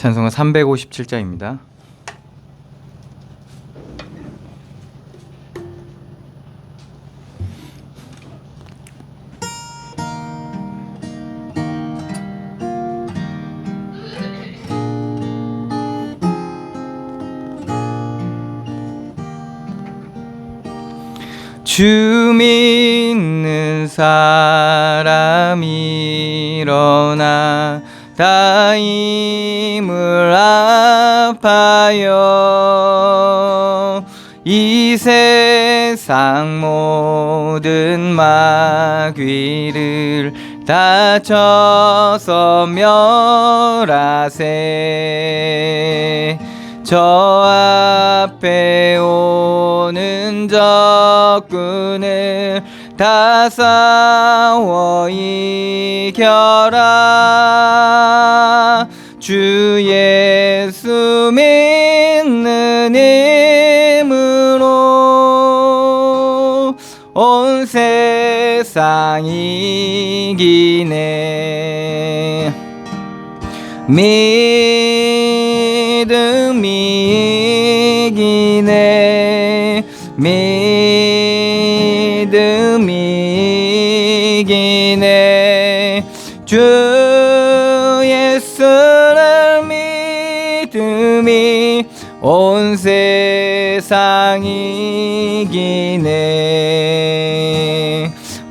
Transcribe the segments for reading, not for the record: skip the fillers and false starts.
찬송가 357장입니다. 주 믿는 사람이 일어나 다 힘을 아파요. 이 세상 모든 마귀를 다 쳐서 멸하세. 저 앞에 오는 적군을 다 싸워 이겨라. 주 예수 믿는 힘으로 온 세상 이기네. 믿음이 이기네. 믿음이 이기네. 주 예수를 믿음이 온 세상 이기네.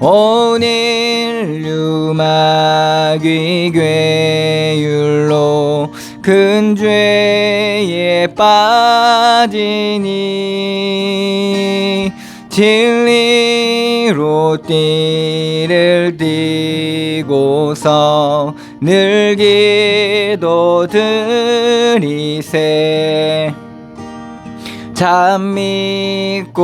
온 인류 마귀 괴율로 큰 죄에 빠지니 진리로 띠를 띠고서 늘 기도 드리세. 참 믿고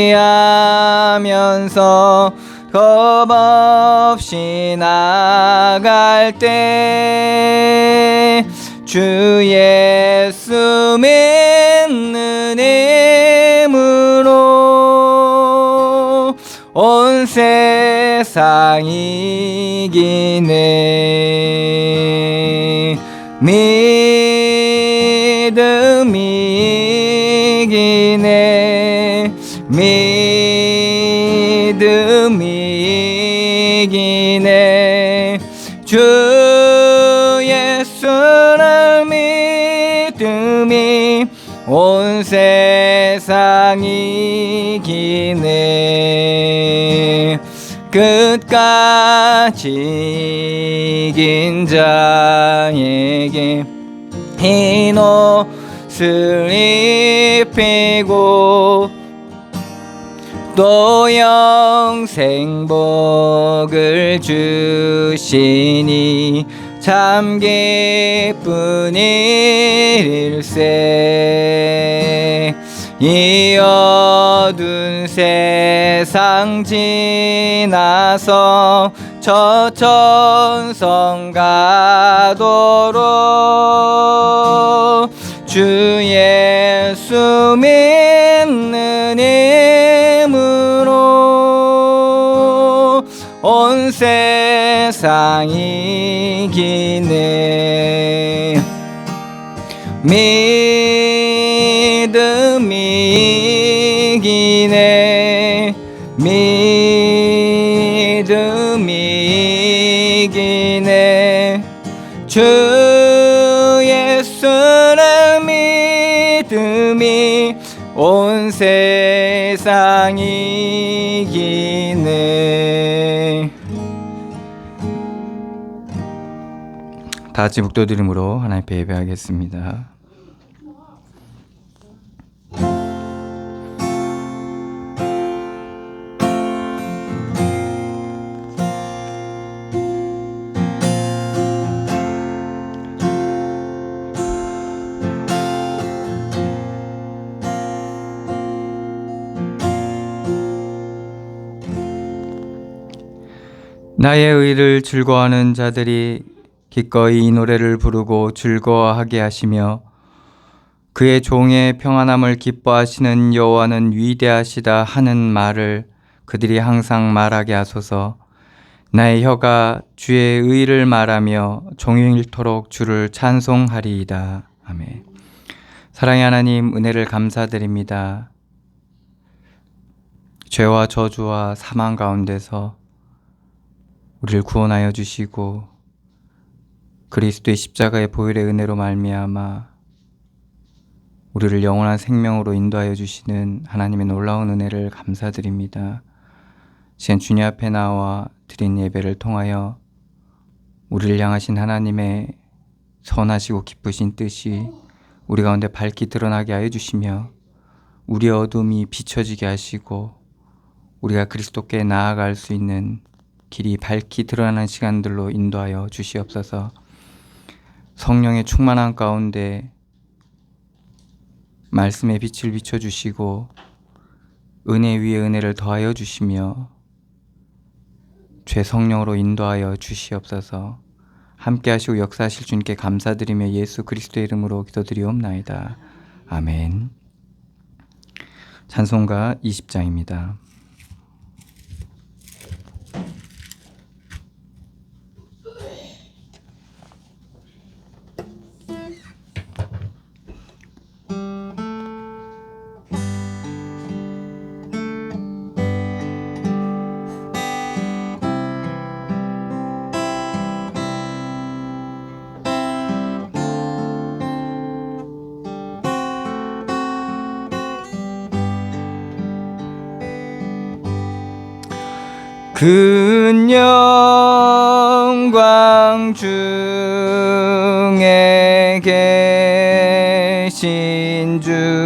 의지하면서 겁없이 나갈 때 주 예수 믿는 힘으로 온 세상 이기네. 믿음이 이기네. 믿음이 이기네. 주 예수를 믿음이 온 세상 이기네. 끝까지 이긴 자에게 흰 옷을 입히고 또 영생복을 주시니 참 기쁜 일일세. 이 어두운 세상 지나서 저 천성 가도록 주 예수 믿는 힘으로 온 세상 이기네. 믿음이 이기네. 믿음이 이기네. 주 예수를 믿음이 온 세상 이기네. 다 같이 묵도드림으로 하나님 앞에 예배하겠습니다. 나의 의를 즐거워하는 자들이 기꺼이 이 노래를 부르고 즐거워하게 하시며 그의 종의 평안함을 기뻐하시는 여호와는 위대하시다 하는 말을 그들이 항상 말하게 하소서. 나의 혀가 주의 의를 말하며 종일토록 주를 찬송하리이다. 아멘. 사랑의 하나님, 은혜를 감사드립니다. 죄와 저주와 사망 가운데서 우리를 구원하여 주시고 그리스도의 십자가의 보혈의 은혜로 말미암아 우리를 영원한 생명으로 인도하여 주시는 하나님의 놀라운 은혜를 감사드립니다. 지금 주님 앞에 나와 드린 예배를 통하여 우리를 향하신 하나님의 선하시고 기쁘신 뜻이 우리 가운데 밝히 드러나게 하여 주시며 우리의 어둠이 비춰지게 하시고 우리가 그리스도께 나아갈 수 있는 길이 밝히 드러나는 시간들로 인도하여 주시옵소서. 성령의 충만한 가운데 말씀의 빛을 비춰주시고 은혜 위에 은혜를 더하여 주시며 죄 성령으로 인도하여 주시옵소서. 함께 하시고 역사하실 주님께 감사드리며 예수 그리스도의 이름으로 기도드리옵나이다. 아멘. 찬송가 20장입니다. 큰 영광 중에 계신 주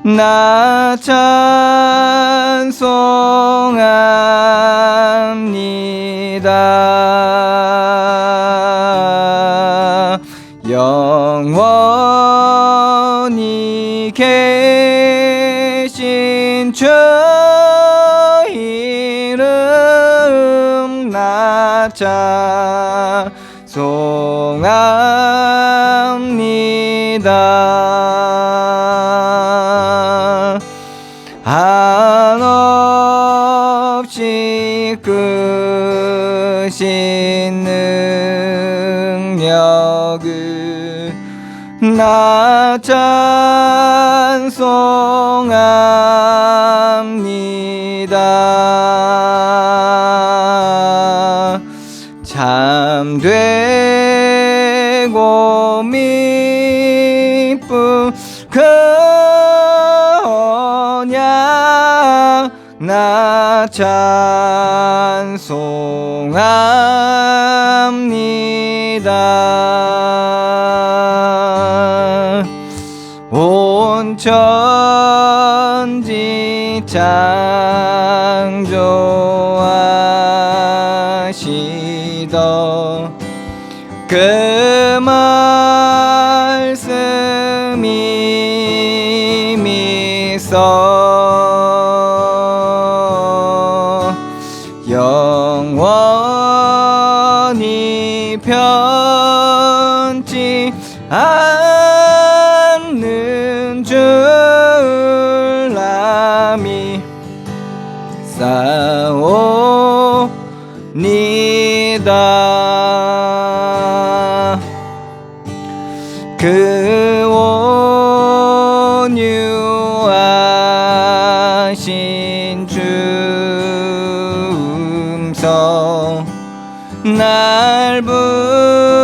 나 찬송합니다. 영원히 계신 주 찬송합니다. 한없이 크신 능력을 나 찬송합니다. 참되고 미쁜 그 언약 나 찬송합니다. 온 천지 창조하시던 그 말씀이 미서 영원히 변치 않는 줄 남이 싸옵니다. 그 온유하신 주 음성 날 불러주시고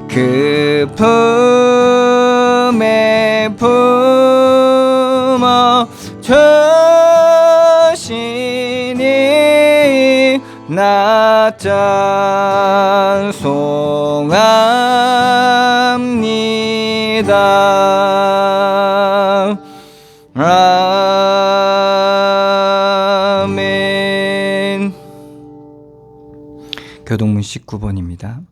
그 품에 품어 주시니 나 찬송합니다. 아멘. 교동문 19번입니다.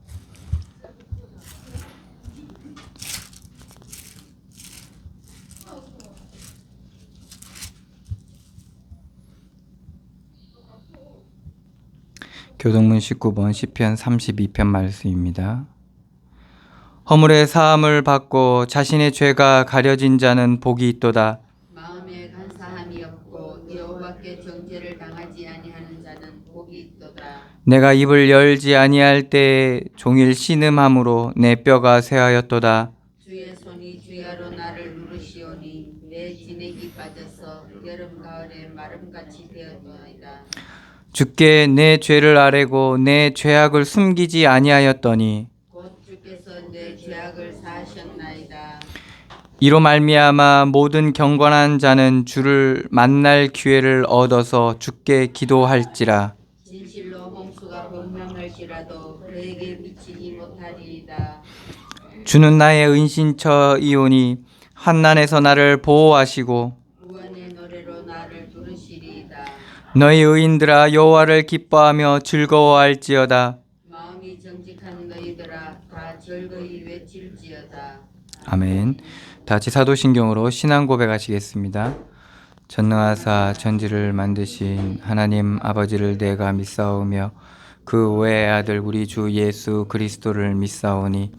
교동문 19번 시편 32편 말씀입니다. 허물의 사함을 받고 자신의 죄가 가려진 자는 복이 있도다. 마음에 간사함이 없고 여호와께 정죄를 당하지 아니하는 자는 복이 있도다. 내가 입을 열지 아니할 때에 종일 신음함으로 내 뼈가 쇠하였도다. 주의 손이 주야로 나를 누르시오니 내 진액이 빠져서 여름 가을에 마름같이 되었도이다. 주께 내 죄를 아뢰고 내 죄악을 숨기지 아니하였더니 곧 주께서 내 죄악을 사하셨나이다. 이로 말미암아 모든 경건한 자는 주를 만날 기회를 얻어서 주께 기도할지라. 진실로 홍수가 범람할지라도 그에게 미치지 못하리이다. 주는 나의 은신처이오니 환난에서 나를 보호하시고 구원의 노래로 나를 부르시리이다. 너희 의인들아 여호와를 기뻐하며 즐거워할지어다. 마음이 정직한 너희들아 다 즐거이 외칠지어다. 아멘. 다 같이 사도신경으로 신앙 고백하시겠습니다. 전능하사 천지를 만드신 하나님 아버지를 내가 믿사오며 그 외의 아들 우리 주 예수 그리스도를 믿사오니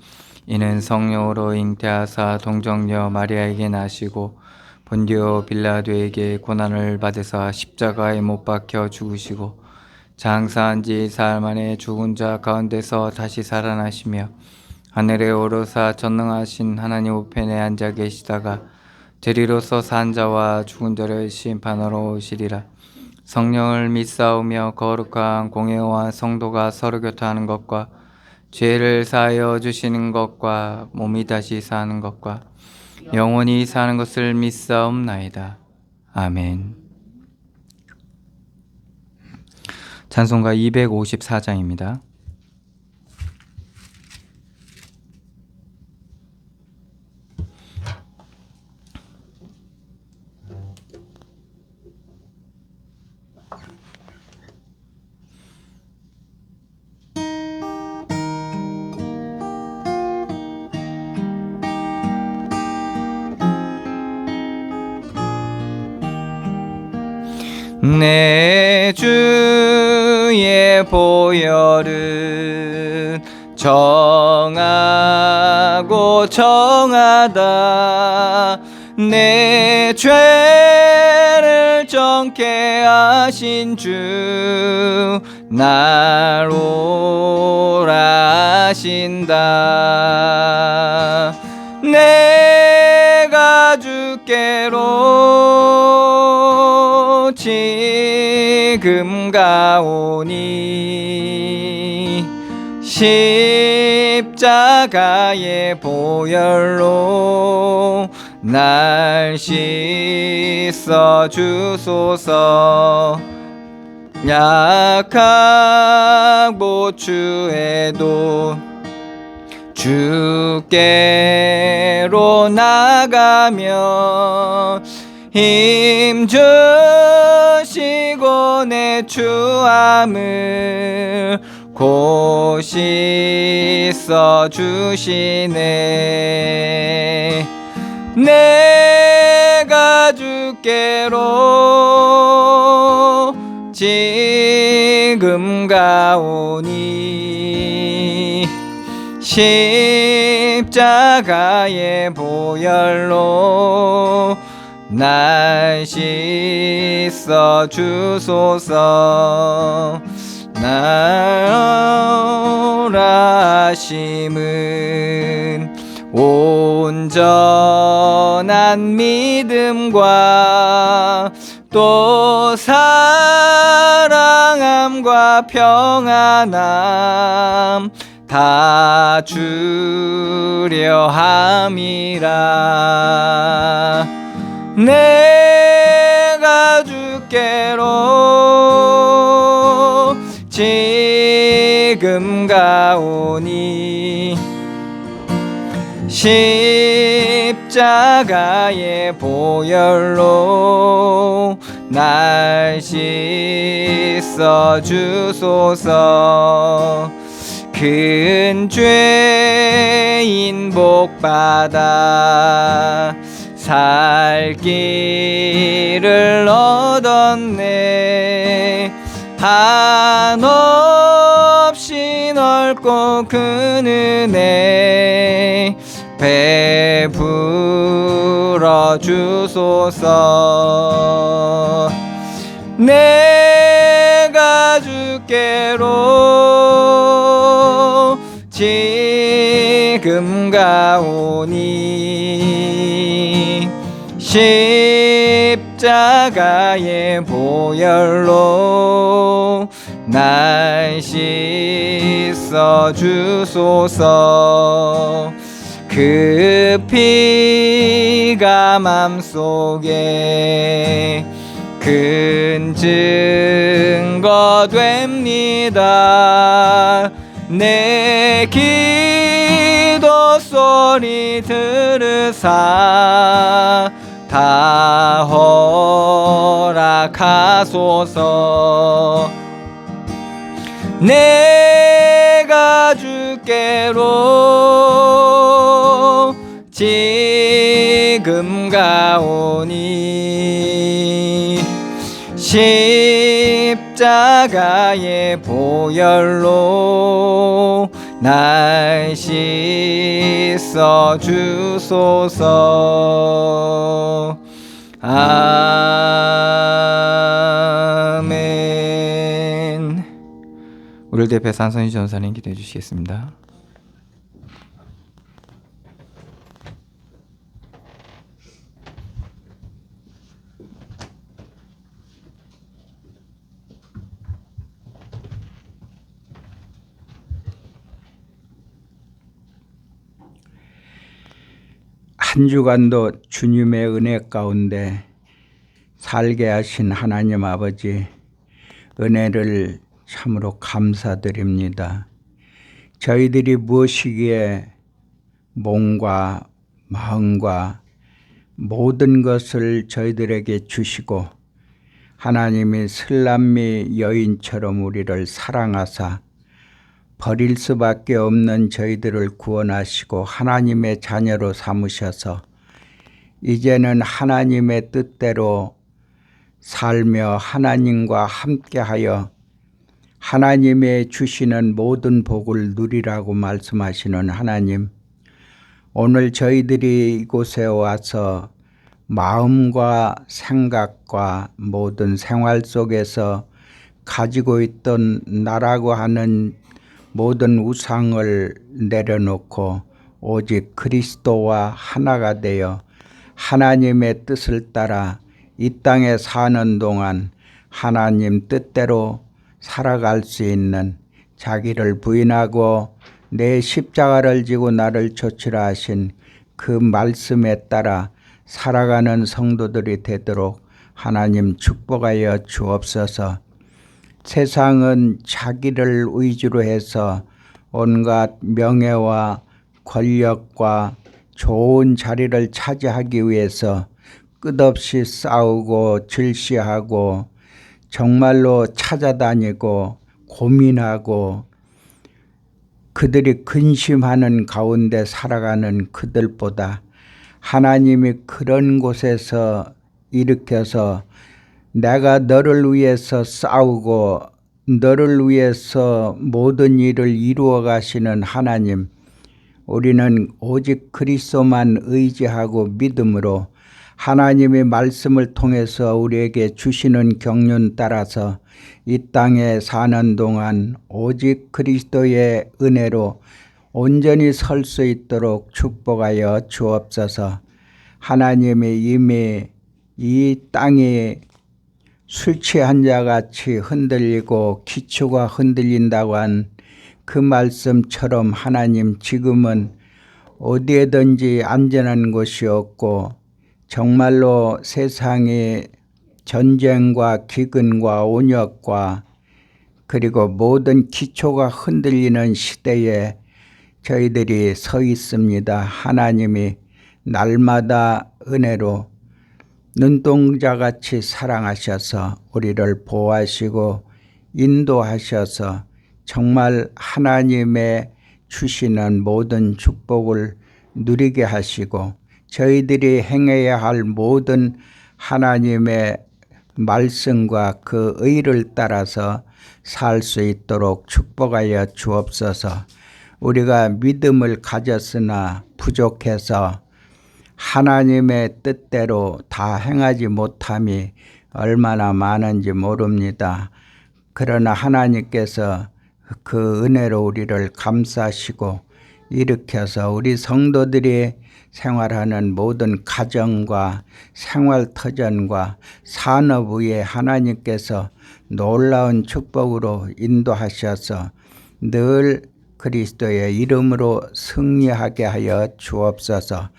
이는 성령으로 잉태하사 동정녀 마리아에게 나시고 본디오 빌라도에게 고난을 받으사 십자가에 못 박혀 죽으시고 장사한 지 사흘 만에 죽은 자 가운데서 다시 살아나시며 하늘에 오르사 전능하신 하나님 우편에 앉아 계시다가 되리로서 산 자와 죽은 자를 심판하러 오시리라. 성령을 믿사오며 거룩한 공회와 성도가 서로 교통하는 것과 죄를 사하여 주시는 것과 몸이 다시 사는 것과 영원히 사는 것을 믿사옵나이다. 아멘. 찬송가 254장입니다. 내 주의 보혈은 정하고 정하다. 내 죄를 정케 하신 주 날 오라 하신다. 내가 주께로 지금 가오니 십자가의 보혈로 날 씻어 주소서. 약한 보추에도 주께로 나가며 힘 주시고 내 추함을 곧 씻어 주시네. 내가 주께로 지금 가오니 십자가의 보혈로 날 씻어 주소서. 날 하심은 온전한 믿음과 또 사랑함과 평안함 다 주려 함이라. 내가 주께로 지금 가오니 십자가의 보혈로 날 씻어 주소서. 큰 죄인 복받아 살 길을 얻었네. 한없이 널 넓고 큰 은혜 베풀어 주소서. 내가 주께로 지금 가오니 십자가의 보혈로 날 씻어 주소서. 그 피가 맘속에 큰 증거 됩니다. 내 기도 소리 들으사 다 허락하소서. 내가 주께로 지금 가오니 십자가의 보혈로 날 씻어 주소서. 아멘. 우리를 대표해서 한선희 전사님 기도해 주시겠습니다. 한 주간도 주님의 은혜 가운데 살게 하신 하나님 아버지, 은혜를 참으로 감사드립니다. 저희들이 무엇이기에 몸과 마음과 모든 것을 저희들에게 주시고 하나님이 슬람미 여인처럼 우리를 사랑하사 버릴 수밖에 없는 저희들을 구원하시고 하나님의 자녀로 삼으셔서 이제는 하나님의 뜻대로 살며 하나님과 함께하여 하나님의 주시는 모든 복을 누리라고 말씀하시는 하나님, 오늘 저희들이 이곳에 와서 마음과 생각과 모든 생활 속에서 가지고 있던 나라고 하는 모든 우상을 내려놓고 오직 그리스도와 하나가 되어 하나님의 뜻을 따라 이 땅에 사는 동안 하나님 뜻대로 살아갈 수 있는, 자기를 부인하고 내 십자가를 지고 나를 쫓으라 하신 그 말씀에 따라 살아가는 성도들이 되도록 하나님 축복하여 주옵소서. 세상은 자기를 위주로 해서 온갖 명예와 권력과 좋은 자리를 차지하기 위해서 끝없이 싸우고 질시하고 정말로 찾아다니고 고민하고 그들이 근심하는 가운데 살아가는 그들보다 하나님이 그런 곳에서 일으켜서 내가 너를 위해서 싸우고 너를 위해서 모든 일을 이루어 가시는 하나님, 우리는 오직 그리스도만 의지하고 믿음으로 하나님의 말씀을 통해서 우리에게 주시는 경륜 따라서 이 땅에 사는 동안 오직 그리스도의 은혜로 온전히 설 수 있도록 축복하여 주옵소서. 하나님이 이미 이 땅이 술 취한 자같이 흔들리고 기초가 흔들린다고 한 그 말씀처럼 하나님, 지금은 어디에든지 안전한 곳이 없고 정말로 세상에 전쟁과 기근과 온역과 그리고 모든 기초가 흔들리는 시대에 저희들이 서 있습니다. 하나님이 날마다 은혜로 눈동자같이 사랑하셔서 우리를 보호하시고 인도하셔서 정말 하나님의 주시는 모든 축복을 누리게 하시고 저희들이 행해야 할 모든 하나님의 말씀과 그 의를 따라서 살 수 있도록 축복하여 주옵소서. 우리가 믿음을 가졌으나 부족해서 하나님의 뜻대로 다 행하지 못함이 얼마나 많은지 모릅니다. 그러나 하나님께서 그 은혜로 우리를 감싸시고 일으켜서 우리 성도들이 생활하는 모든 가정과 생활터전과 산업 위에 하나님께서 놀라운 축복으로 인도하셔서 늘 그리스도의 이름으로 승리하게 하여 주옵소서.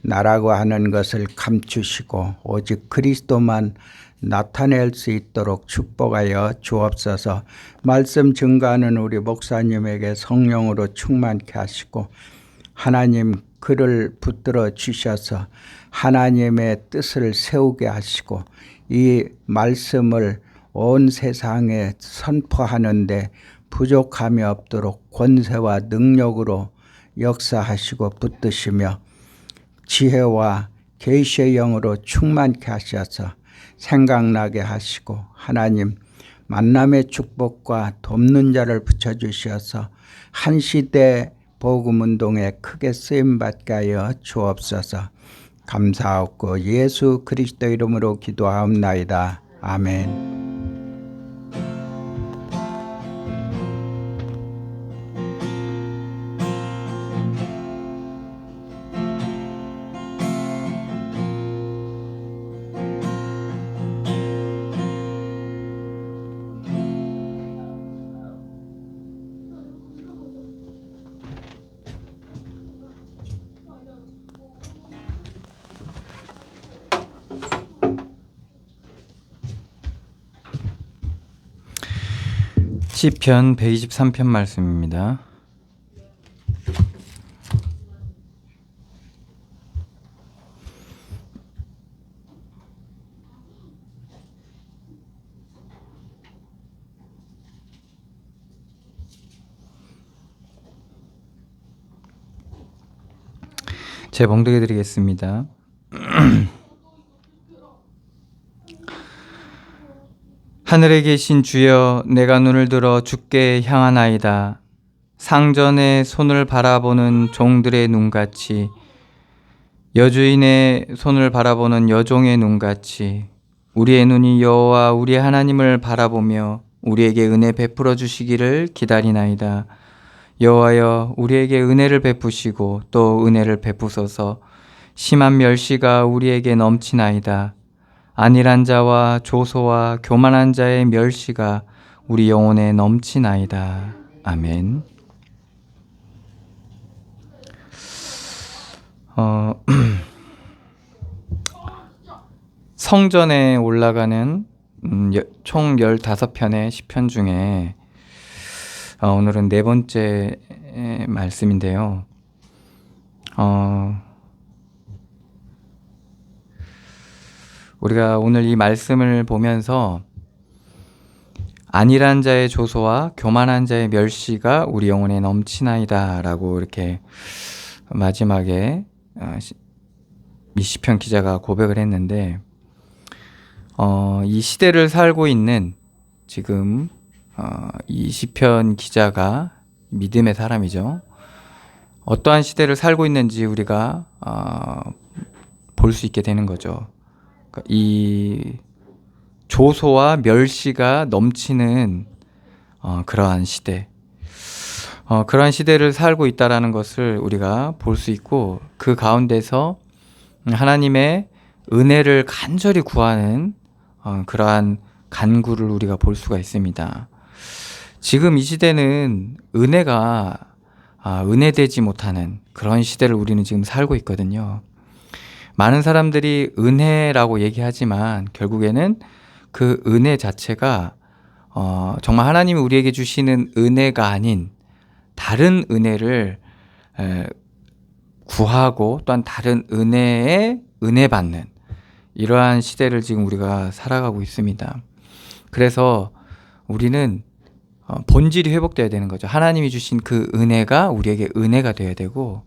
나라고 하는 것을 감추시고 오직 그리스도만 나타낼 수 있도록 축복하여 주옵소서. 말씀 증거하는 우리 목사님에게 성령으로 충만케 하시고 하나님 글을 붙들어 주셔서 하나님의 뜻을 세우게 하시고 이 말씀을 온 세상에 선포하는데 부족함이 없도록 권세와 능력으로 역사하시고 붙드시며 지혜와 계시의 영으로 충만케 하셔서 생각나게 하시고 하나님 만남의 축복과 돕는 자를 붙여주셔서 한 시대 복음운동에 크게 쓰임받게 하여 주옵소서. 감사하고 예수 그리스도 이름으로 기도하옵나이다. 아멘. 시편 123편 말씀입니다. 제 봉독해 드리겠습니다. 하늘에 계신 주여, 내가 눈을 들어 주께 향하나이다. 상전의 손을 바라보는 종들의 눈같이, 여주인의 손을 바라보는 여종의 눈같이 우리의 눈이 여호와 우리 하나님을 바라보며 우리에게 은혜 베풀어 주시기를 기다리나이다. 여호와여, 우리에게 은혜를 베푸시고 또 은혜를 베푸소서. 심한 멸시가 우리에게 넘치나이다. 안일한 자와 조소와 교만한 자의 멸시가 우리 영혼에 넘치나이다. 아멘. 성전에 올라가는 총 15편의 시편 중에 오늘은 네 번째 말씀인데요. 우리가 오늘 이 말씀을 보면서 안일한 자의 조소와 교만한 자의 멸시가 우리 영혼에 넘치나이다 라고 이렇게 마지막에 이 시편 기자가 고백을 했는데, 이 시대를 살고 있는 지금 이 시편 기자가 믿음의 사람이죠. 어떠한 시대를 살고 있는지 우리가 볼 수 있게 되는 거죠. 이 조소와 멸시가 넘치는 그러한 시대, 그러한 시대를 살고 있다라는 것을 우리가 볼 수 있고, 그 가운데서 하나님의 은혜를 간절히 구하는 그러한 간구를 우리가 볼 수가 있습니다. 지금 이 시대는 은혜가 은혜되지 못하는 그런 시대를 우리는 지금 살고 있거든요. 많은 사람들이 은혜라고 얘기하지만 결국에는 그 은혜 자체가 정말 하나님이 우리에게 주시는 은혜가 아닌 다른 은혜를 구하고 또한 다른 은혜에 은혜받는 이러한 시대를 지금 우리가 살아가고 있습니다. 그래서 우리는 본질이 회복되어야 되는 거죠. 하나님이 주신 그 은혜가 우리에게 은혜가 되어야 되고,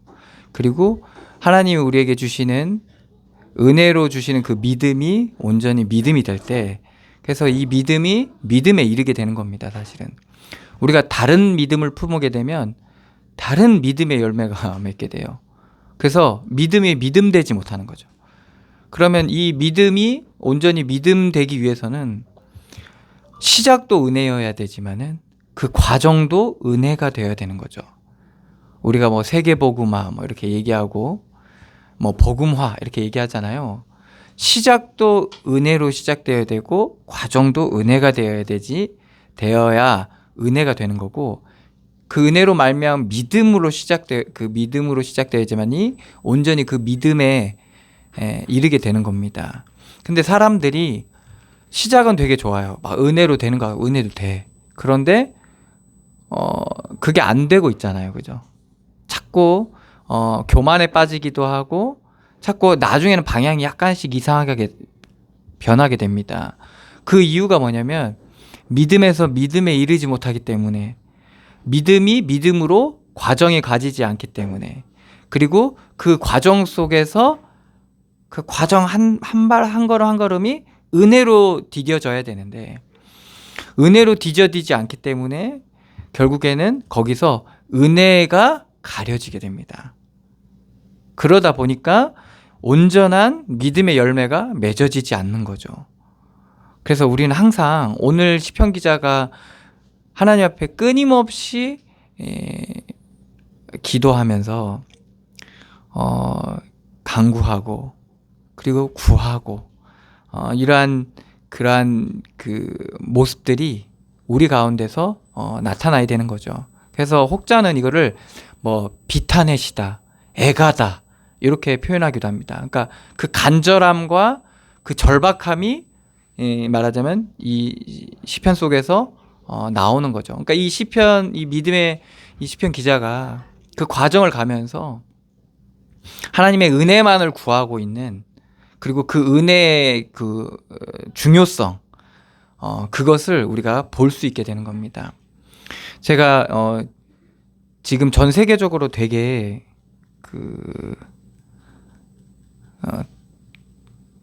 그리고 하나님이 우리에게 주시는 은혜로 주시는 그 믿음이 온전히 믿음이 될 때 그래서 이 믿음이 믿음에 이르게 되는 겁니다. 사실은 우리가 다른 믿음을 품게 되면 다른 믿음의 열매가 맺게 돼요. 그래서 믿음이 믿음되지 못하는 거죠. 그러면 이 믿음이 온전히 믿음 되기 위해서는 시작도 은혜여야 되지만은 그 과정도 은혜가 되어야 되는 거죠. 우리가 뭐 세계복음화 뭐 이렇게 얘기하고 뭐 복음화 이렇게 얘기하잖아요. 시작도 은혜로 시작되어야 되고 과정도 은혜가 되어야 은혜가 되는 거고, 그 은혜로 말미암은 믿음으로 시작되어야지만이 온전히 그 믿음에 이르게 되는 겁니다. 근데 사람들이 시작은 되게 좋아요. 막 은혜로 되는 거, 은혜도 돼. 그런데 그게 안 되고 있잖아요, 그죠? 자꾸 교만에 빠지기도 하고 자꾸 나중에는 방향이 약간씩 이상하게 변하게 됩니다. 그 이유가 뭐냐면 믿음에서 믿음에 이르지 못하기 때문에, 믿음이 믿음으로 과정에 가지지 않기 때문에, 그리고 그 과정 속에서 그 과정 한 걸음 한 걸음이 은혜로 디뎌져야 되는데 은혜로 디뎌지지 않기 때문에 결국에는 거기서 은혜가 가려지게 됩니다. 그러다 보니까 온전한 믿음의 열매가 맺어지지 않는 거죠. 그래서 우리는 항상 오늘 시편 기자가 하나님 앞에 끊임없이 기도하면서 간구하고 그리고 구하고 그러한 그 모습들이 우리 가운데서 나타나야 되는 거죠. 그래서 혹자는 이거를 뭐 비타넷이다, 애가다 이렇게 표현하기도 합니다. 그러니까 그 간절함과 그 절박함이 말하자면 이 시편 속에서 나오는 거죠. 그러니까 이 믿음의 이 시편 기자가 그 과정을 가면서 하나님의 은혜만을 구하고 있는, 그리고 그 은혜의 그 중요성, 그것을 우리가 볼 수 있게 되는 겁니다. 제가 지금 전 세계적으로 되게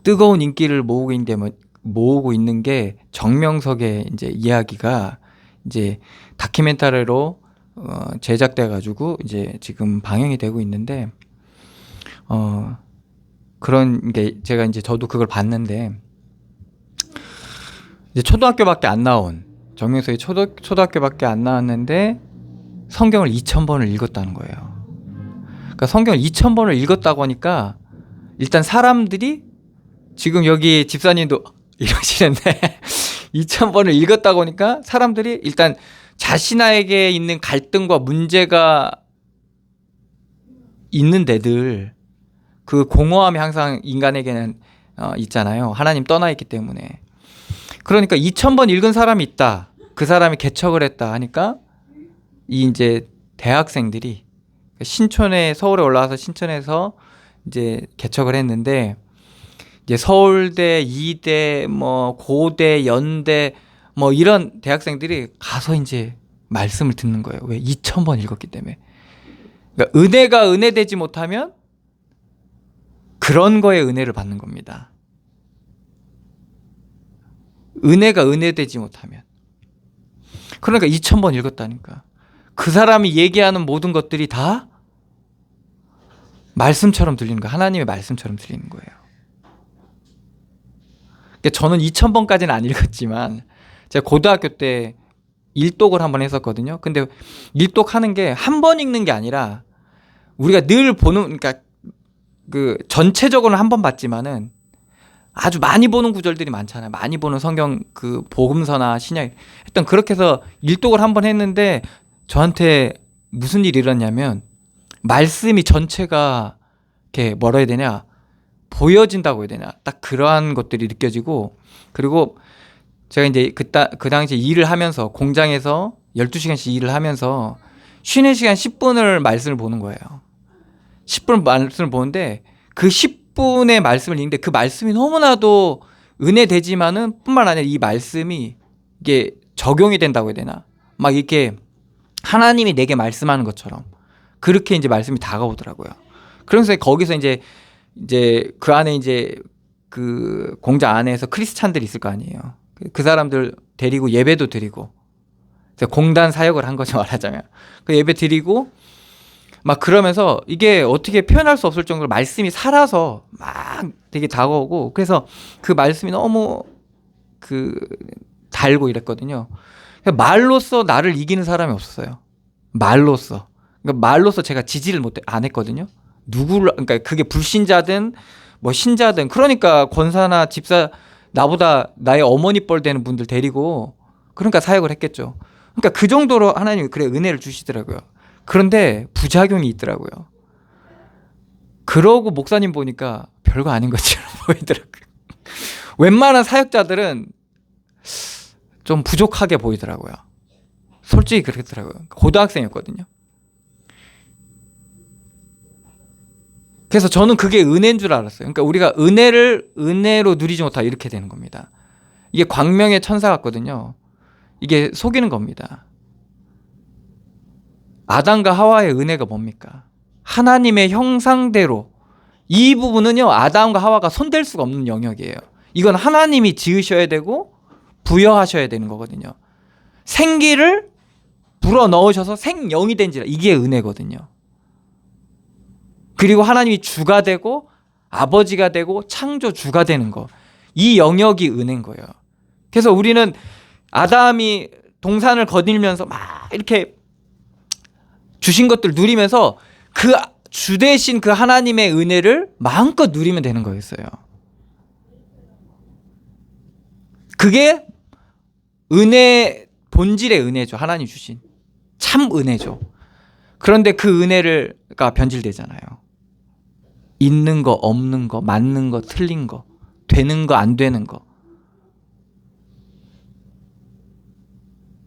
뜨거운 인기를 모으고 있는 게 정명석의 이제 이야기가 이제 다큐멘터리로 제작돼 가지고 이제 지금 방영이 되고 있는데, 그런 게 제가 이제 저도 그걸 봤는데, 이제 초등학교밖에 안 나온 정명석이 초등학교밖에 안 나왔는데 성경을 2000번을 읽었다는 거예요. 그러니까 성경을 2000번을 읽었다고 하니까 일단 사람들이, 지금 여기 집사님도 이러시는데 2000번을 읽었다고 하니까 사람들이 일단 자신에게 있는 갈등과 문제가 있는 데들, 그 공허함이 항상 인간에게는 있잖아요. 하나님 떠나 있기 때문에. 그러니까 2000번 읽은 사람이 있다, 그 사람이 개척을 했다 하니까 이 이제 대학생들이 신촌에, 서울에 올라와서 신촌에서 이제 개척을 했는데, 이제 서울대, 이대, 뭐 고대, 연대 뭐 이런 대학생들이 가서 이제 말씀을 듣는 거예요. 왜? 2000번 읽었기 때문에. 그러니까 은혜가 은혜되지 못하면 그런 거에 은혜를 받는 겁니다. 은혜가 은혜되지 못하면. 그러니까 2000번 읽었다니까. 그 사람이 얘기하는 모든 것들이 다 말씀처럼 들리는 거예요. 하나님의 말씀처럼 들리는 거예요. 그러니까 저는 2000번까지는 안 읽었지만 제가 고등학교 때 일독을 한번 했었거든요. 근데 일독하는 게 한 번 읽는 게 아니라 우리가 늘 보는, 그러니까 그 전체적으로는 한 번 봤지만은 아주 많이 보는 구절들이 많잖아요. 많이 보는 성경 그 복음서나 신약 일단 그렇게 해서 일독을 한 번 했는데 저한테 무슨 일이 일어났냐면 말씀이 전체가 이렇게 뭐라 해야 되냐, 보여진다고 해야 되냐, 딱 그러한 것들이 느껴지고, 그리고 제가 이제 그 당시에 일을 하면서 공장에서 12시간씩 일을 하면서 쉬는 시간 10분을 말씀을 보는 거예요. 10분 말씀을 보는데 그 10분의 말씀을 읽는데 그 말씀이 너무나도 은혜되지만은 뿐만 아니라 이 말씀이 이게 적용이 된다고 해야 되나, 막 이렇게 하나님이 내게 말씀하는 것처럼 그렇게 이제 말씀이 다가오더라고요. 그러면서 거기서 이제 그 안에 이제 그 공장 안에서 크리스찬들이 있을 거 아니에요. 그 사람들 데리고 예배도 드리고 공단 사역을 한 거죠, 말하자면. 그 예배 드리고 막 그러면서 이게 어떻게 표현할 수 없을 정도로 말씀이 살아서 막 되게 다가오고, 그래서 그 말씀이 너무 달고 이랬거든요. 말로써 나를 이기는 사람이 없었어요. 말로써. 그러니까 말로써 제가 지지를 안 했거든요. 그러니까 그게 불신자든 뭐 신자든. 그러니까 권사나 집사, 나보다 나의 어머니 뻘 되는 분들 데리고 그러니까 사역을 했겠죠. 그러니까 그 정도로 하나님이 그래 은혜를 주시더라고요. 그런데 부작용이 있더라고요. 그러고 목사님 보니까 별거 아닌 것처럼 보이더라고요. 웬만한 사역자들은 좀 부족하게 보이더라고요. 솔직히 그렇더라고요. 고등학생이었거든요. 그래서 저는 그게 은혜인 줄 알았어요. 그러니까 우리가 은혜를 은혜로 누리지 못하고 이렇게 되는 겁니다. 이게 광명의 천사 같거든요. 이게 속이는 겁니다. 아담과 하와의 은혜가 뭡니까? 하나님의 형상대로. 이 부분은요, 아담과 하와가 손댈 수가 없는 영역이에요. 이건 하나님이 지으셔야 되고 부여하셔야 되는 거거든요. 생기를 불어 넣으셔서 생영이 된지라, 이게 은혜거든요. 그리고 하나님이 주가 되고 아버지가 되고 창조주가 되는 거, 이 영역이 은혜인 거예요. 그래서 우리는 아담이 동산을 거닐면서 막 이렇게 주신 것들 누리면서 그 주 대신 그 하나님의 은혜를 마음껏 누리면 되는 거였어요. 그게 은혜, 본질의 은혜죠. 하나님 주신 참 은혜죠. 그런데 그 은혜가 변질되잖아요. 있는 거 없는 거, 맞는 거 틀린 거, 되는 거 안 되는 거.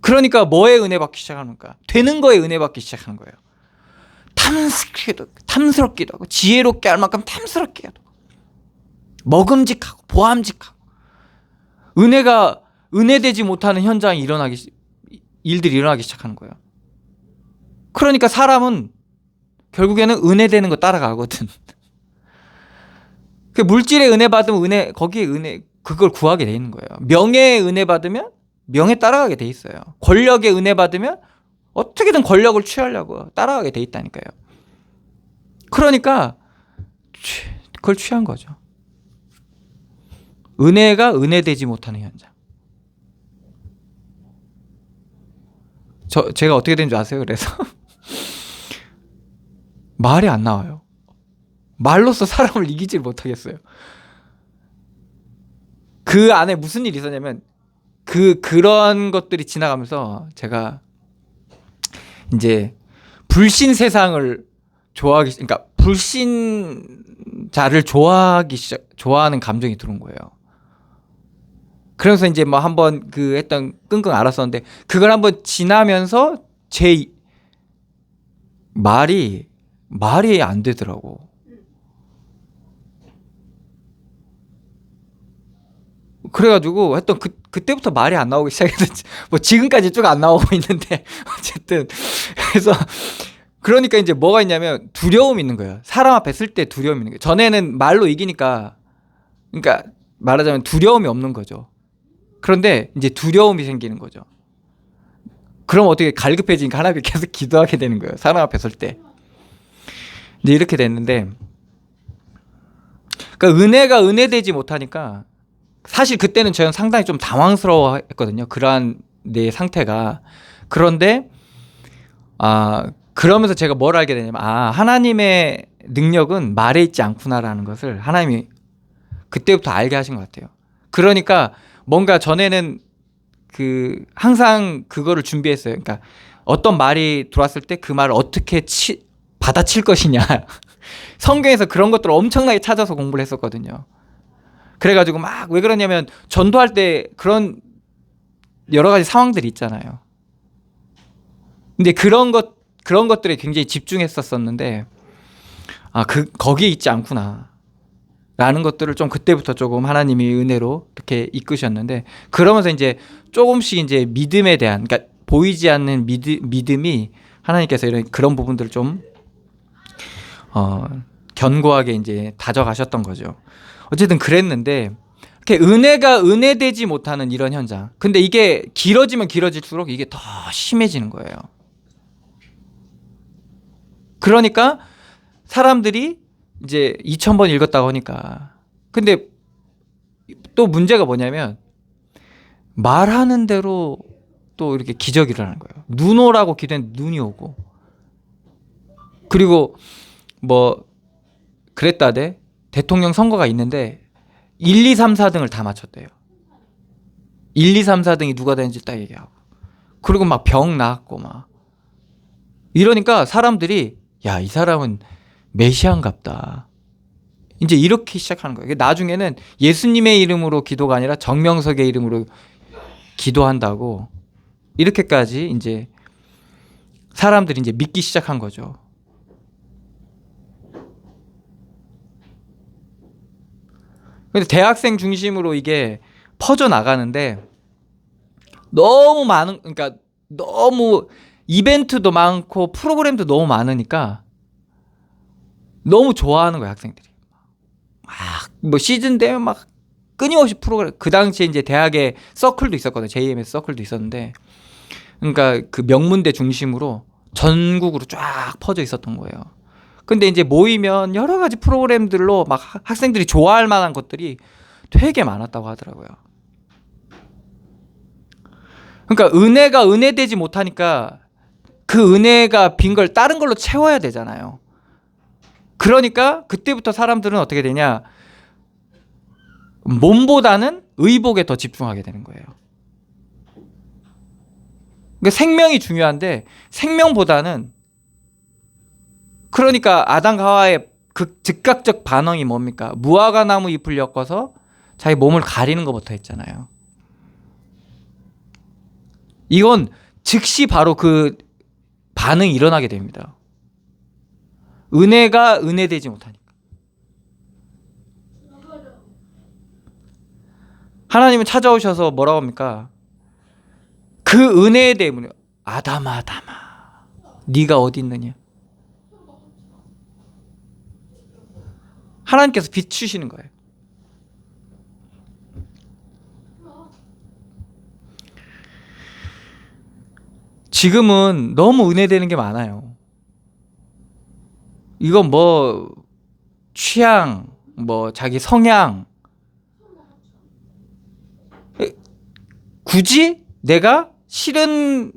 그러니까 뭐에 은혜 받기 시작하는가? 되는 거에 은혜 받기 시작하는 거예요. 탐스럽기도 하고 지혜롭게 할 만큼 탐스럽게 하고 먹음직하고 보암직하고, 은혜가 은혜되지 못하는 현장이 일들이 일어나기 시작하는 거예요. 그러니까 사람은 결국에는 은혜되는 거 따라가거든. 그 물질의 은혜 받으면 거기에 그걸 구하게 돼 있는 거예요. 명예의 은혜 받으면 명예 따라가게 돼 있어요. 권력의 은혜 받으면 어떻게든 권력을 취하려고 따라가게 돼 있다니까요. 그러니까 그걸 취한 거죠. 은혜가 은혜되지 못하는 현장. 제가 어떻게 된 줄 아세요? 그래서 말이 안 나와요. 말로써 사람을 이기질 못하겠어요. 그 안에 무슨 일이 있었냐면, 그런 것들이 지나가면서 제가 이제 불신 세상을 그러니까 불신자를 좋아하는 감정이 들어온 거예요. 그래서 이제 뭐 한번 했던 끙끙 앓았었는데, 그걸 한번 지나면서 제 말이 안 되더라고. 그래가지고 했던 그때부터 말이 안 나오기 시작했는지, 뭐 지금까지 쭉 안 나오고 있는데 어쨌든. 그래서 그러니까 이제 뭐가 있냐면 두려움이 있는 거예요. 사람 앞에 쓸 때 두려움이 있는 거예요. 전에는 말로 이기니까, 그러니까 말하자면 두려움이 없는 거죠. 그런데 이제 두려움이 생기는 거죠. 그럼 어떻게 갈급해지니까 하나님께 계속 기도하게 되는 거예요. 사람 앞에 설 때. 이제 이렇게 됐는데, 그러니까 은혜가 은혜되지 못하니까, 사실 그때는 저는 상당히 좀 당황스러워했거든요. 그러한 내 상태가. 그런데 그러면서 제가 뭘 알게 되냐면, 하나님의 능력은 말에 있지 않구나라는 것을 하나님이 그때부터 알게 하신 것 같아요. 그러니까 뭔가 전에는 항상 그거를 준비했어요. 그러니까 어떤 말이 들어왔을 때 그 말을 어떻게 받아칠 것이냐. 성경에서 그런 것들을 엄청나게 찾아서 공부를 했었거든요. 그래가지고 막 왜 그러냐면, 전도할 때 그런 여러 가지 상황들이 있잖아요. 근데 그런 것들에 굉장히 집중했었었는데, 거기에 있지 않구나 라는 것들을 좀 그때부터 조금 하나님이 은혜로 이렇게 이끄셨는데, 그러면서 이제 조금씩 이제 믿음에 대한, 그러니까 보이지 않는 믿음이 하나님께서 그런 부분들을 좀 견고하게 이제 다져가셨던 거죠. 어쨌든 그랬는데, 이렇게 은혜가 은혜되지 못하는 이런 현상. 근데 이게 길어지면 길어질수록 이게 더 심해지는 거예요. 그러니까 사람들이 이제 2000번 읽었다고 하니까. 근데 또 문제가 뭐냐면 말하는 대로 또 이렇게 기적이 일어나는 거예요. 눈 오라고 기도했는데 눈이 오고. 그리고 뭐 그랬다대 대통령 선거가 있는데 1, 2, 3, 4등을 다 맞췄대요. 1, 2, 3, 4등이 누가 되는지 딱 얘기하고. 그리고 막 병 나았고 막. 이러니까 사람들이 야, 이 사람은 메시아인갑다. 이제 이렇게 시작하는 거예요. 나중에는 예수님의 이름으로 기도가 아니라 정명석의 이름으로 기도한다고 이렇게까지 이제 사람들이 이제 믿기 시작한 거죠. 근데 대학생 중심으로 이게 퍼져 나가는데 너무 많은, 그러니까 너무 이벤트도 많고 프로그램도 너무 많으니까 너무 좋아하는 거예요, 학생들이. 막 뭐 시즌 되면 막 끊임없이 프로그램. 그 당시에 이제 대학에 서클도 있었거든요. JMS 서클도 있었는데, 그러니까 그 명문대 중심으로 전국으로 쫙 퍼져 있었던 거예요. 근데 이제 모이면 여러 가지 프로그램들로 막 학생들이 좋아할 만한 것들이 되게 많았다고 하더라고요. 그러니까 은혜가 은혜되지 못하니까 그 은혜가 빈 걸 다른 걸로 채워야 되잖아요. 그러니까 그때부터 사람들은 어떻게 되냐, 몸보다는 의복에 더 집중하게 되는 거예요. 그러니까 생명이 중요한데 생명보다는, 그러니까 아담과 하와의 그 즉각적 반응이 뭡니까? 무화과 나무 잎을 엮어서 자기 몸을 가리는 것부터 했잖아요. 이건 즉시 바로 그 반응이 일어나게 됩니다. 은혜가 은혜되지 못하니까. 하나님은 찾아오셔서 뭐라고 합니까? 그 은혜에 대해 물어요. 아담아, 아담아, 네가 어디 있느냐? 하나님께서 비추시는 거예요. 지금은 너무 은혜되는 게 많아요. 이건 뭐 취향, 뭐 자기 성향, 굳이 내가 싫은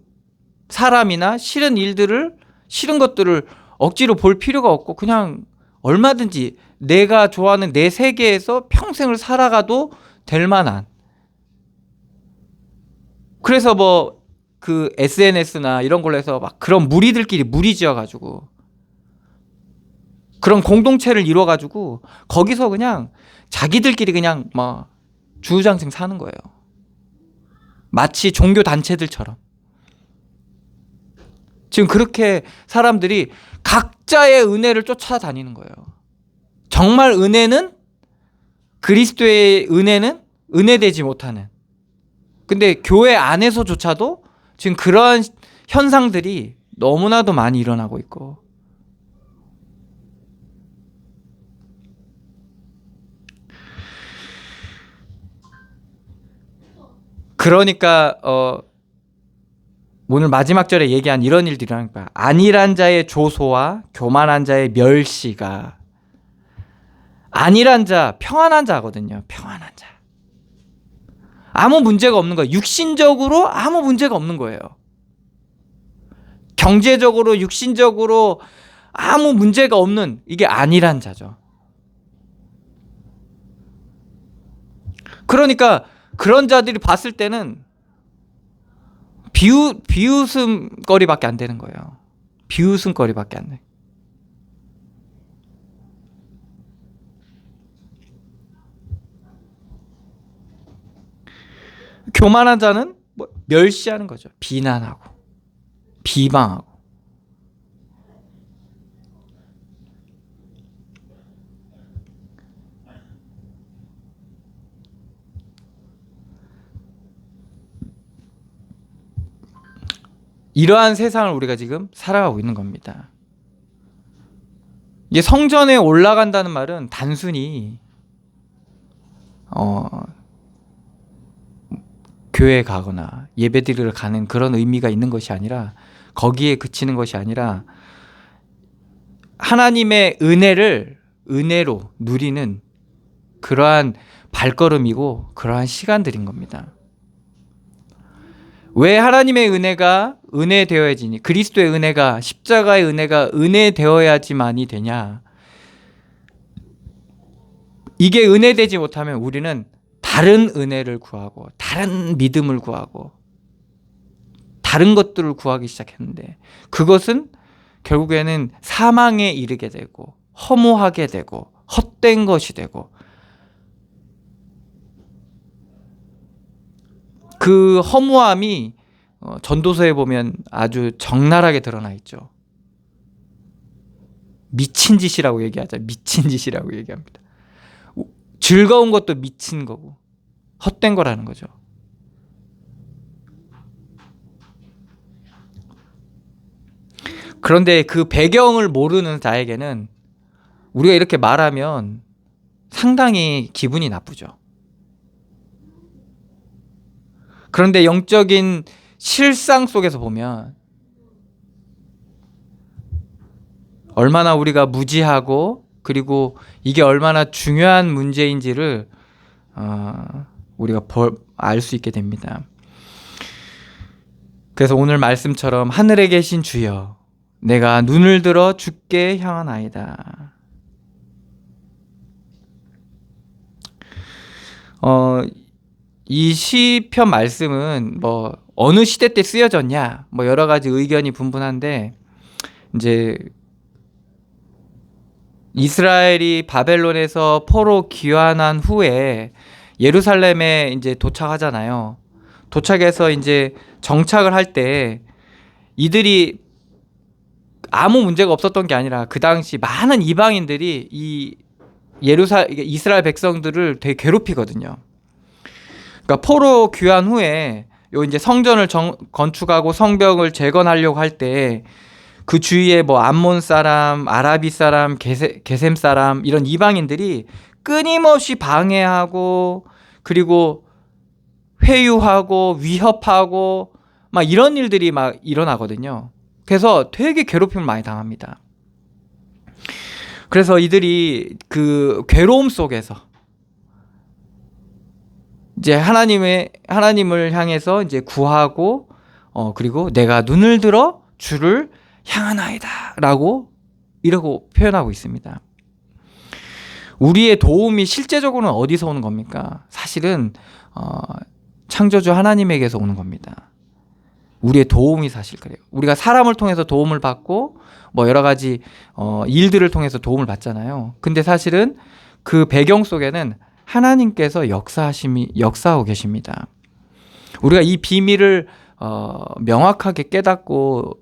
사람이나 싫은 일들을, 싫은 것들을 억지로 볼 필요가 없고 그냥 얼마든지 내가 좋아하는 내 세계에서 평생을 살아가도 될 만한. 그래서 뭐 그 SNS나 이런 걸로 해서 막 그런 무리들끼리 무리지어가지고 그런 공동체를 이루어가지고 거기서 그냥 자기들끼리 그냥 막 주구장창 사는 거예요. 마치 종교 단체들처럼. 지금 그렇게 사람들이 각자의 은혜를 쫓아다니는 거예요. 정말 은혜는, 그리스도의 은혜는 은혜되지 못하는. 근데 교회 안에서조차도 지금 그러한 현상들이 너무나도 많이 일어나고 있고, 그러니까 오늘 마지막 절에 얘기한 이런 일들이 일어나는 거야. 안일한 자의 조소와 교만한 자의 멸시가. 안일한 자, 평안한 자거든요. 평안한 자. 아무 문제가 없는 거예요. 육신적으로 아무 문제가 없는 거예요. 경제적으로, 육신적으로 아무 문제가 없는, 이게 안일한 자죠. 그러니까 그런 자들이 봤을 때는 비웃음거리밖에 안 되는 거예요. 비웃음거리밖에 안 돼. 교만한 자는 뭐 멸시하는 거죠. 비난하고 비방하고. 이러한 세상을 우리가 지금 살아가고 있는 겁니다. 이게 성전에 올라간다는 말은 단순히 교회에 가거나 예배드리러 가는 그런 의미가 있는 것이 아니라, 거기에 그치는 것이 아니라 하나님의 은혜로 누리는 그러한 발걸음이고 그러한 시간들인 겁니다. 왜 하나님의 은혜가 은혜되어야지니, 그리스도의 은혜가, 십자가의 은혜가 은혜되어야지만이 되냐? 이게 은혜되지 못하면 우리는 다른 은혜를 구하고 다른 믿음을 구하고 다른 것들을 구하기 시작했는데, 그것은 결국에는 사망에 이르게 되고 허무하게 되고 헛된 것이 되고, 그 허무함이 전도서에 보면 아주 적나라하게 드러나 있죠. 미친 짓이라고 얘기하자. 미친 짓이라고 얘기합니다. 즐거운 것도 미친 거고 헛된 거라는 거죠. 그런데 그 배경을 모르는 자에게는 우리가 이렇게 말하면 상당히 기분이 나쁘죠. 그런데 영적인 실상 속에서 보면 얼마나 우리가 무지하고, 그리고 이게 얼마나 중요한 문제인지를 우리가 알 수 있게 됩니다. 그래서 오늘 말씀처럼 하늘에 계신 주여, 내가 눈을 들어 주께 향하나이다. 이 시편 말씀은 뭐 어느 시대 때 쓰여졌냐, 뭐 여러 가지 의견이 분분한데, 이제 이스라엘이 바벨론에서 포로 귀환한 후에 예루살렘에 이제 도착하잖아요. 도착해서 이제 정착을 할 때 이들이 아무 문제가 없었던 게 아니라, 그 당시 많은 이방인들이 이 이스라엘 백성들을 되게 괴롭히거든요. 그러니까 포로 귀환 후에 요 이제 성전을 건축하고 성벽을 재건하려고 할 때 그 주위에 뭐 암몬 사람, 아라비 사람, 게셈 사람, 이런 이방인들이 끊임없이 방해하고, 그리고 회유하고 위협하고 막 이런 일들이 막 일어나거든요. 그래서 되게 괴롭힘을 많이 당합니다. 그래서 이들이 그 괴로움 속에서 이제 하나님을 향해서 이제 구하고, 그리고 내가 눈을 들어 주를 향하나이다 라고 이러고 표현하고 있습니다. 우리의 도움이 실제적으로는 어디서 오는 겁니까? 사실은 창조주 하나님에게서 오는 겁니다. 우리의 도움이 사실 그래요. 우리가 사람을 통해서 도움을 받고 뭐 여러 가지 일들을 통해서 도움을 받잖아요. 근데 사실은 그 배경 속에는 하나님께서 역사하고 계십니다. 우리가 이 비밀을 명확하게 깨닫고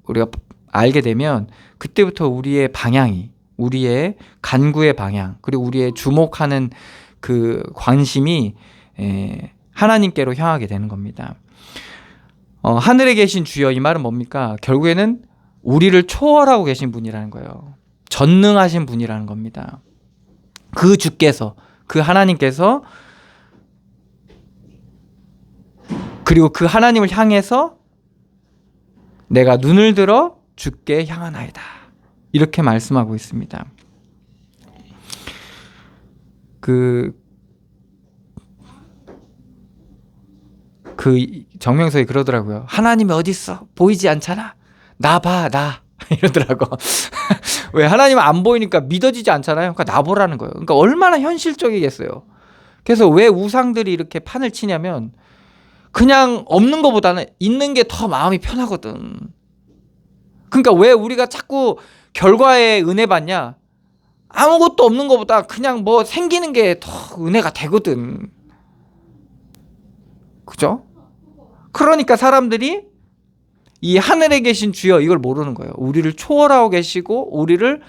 우리가 알게 되면, 그때부터 우리의 방향이, 우리의 간구의 방향, 그리고 우리의 주목하는 그 관심이 하나님께로 향하게 되는 겁니다. 하늘에 계신 주여, 이 말은 뭡니까? 결국에는 우리를 초월하고 계신 분이라는 거예요. 전능하신 분이라는 겁니다. 그 주께서, 그 하나님께서, 그리고 그 하나님을 향해서 내가 눈을 들어 주께 향하나이다, 이렇게 말씀하고 있습니다. 그 정명석이 그러더라고요. 하나님이 어디 있어? 보이지 않잖아. 나 봐, 나. 이러더라고. 왜? 하나님은 안 보이니까 믿어지지 않잖아요. 그러니까 나 보라는 거예요. 그러니까 얼마나 현실적이겠어요. 그래서 왜 우상들이 이렇게 판을 치냐면, 그냥 없는 것보다는 있는 게 더 마음이 편하거든. 그러니까 왜 우리가 자꾸 결과에 은혜 받냐? 아무것도 없는 것보다 그냥 뭐 생기는 게 더 은혜가 되거든. 그죠? 그러니까 사람들이 이 하늘에 계신 주여, 이걸 모르는 거예요. 우리를 초월하고 계시고, 우리를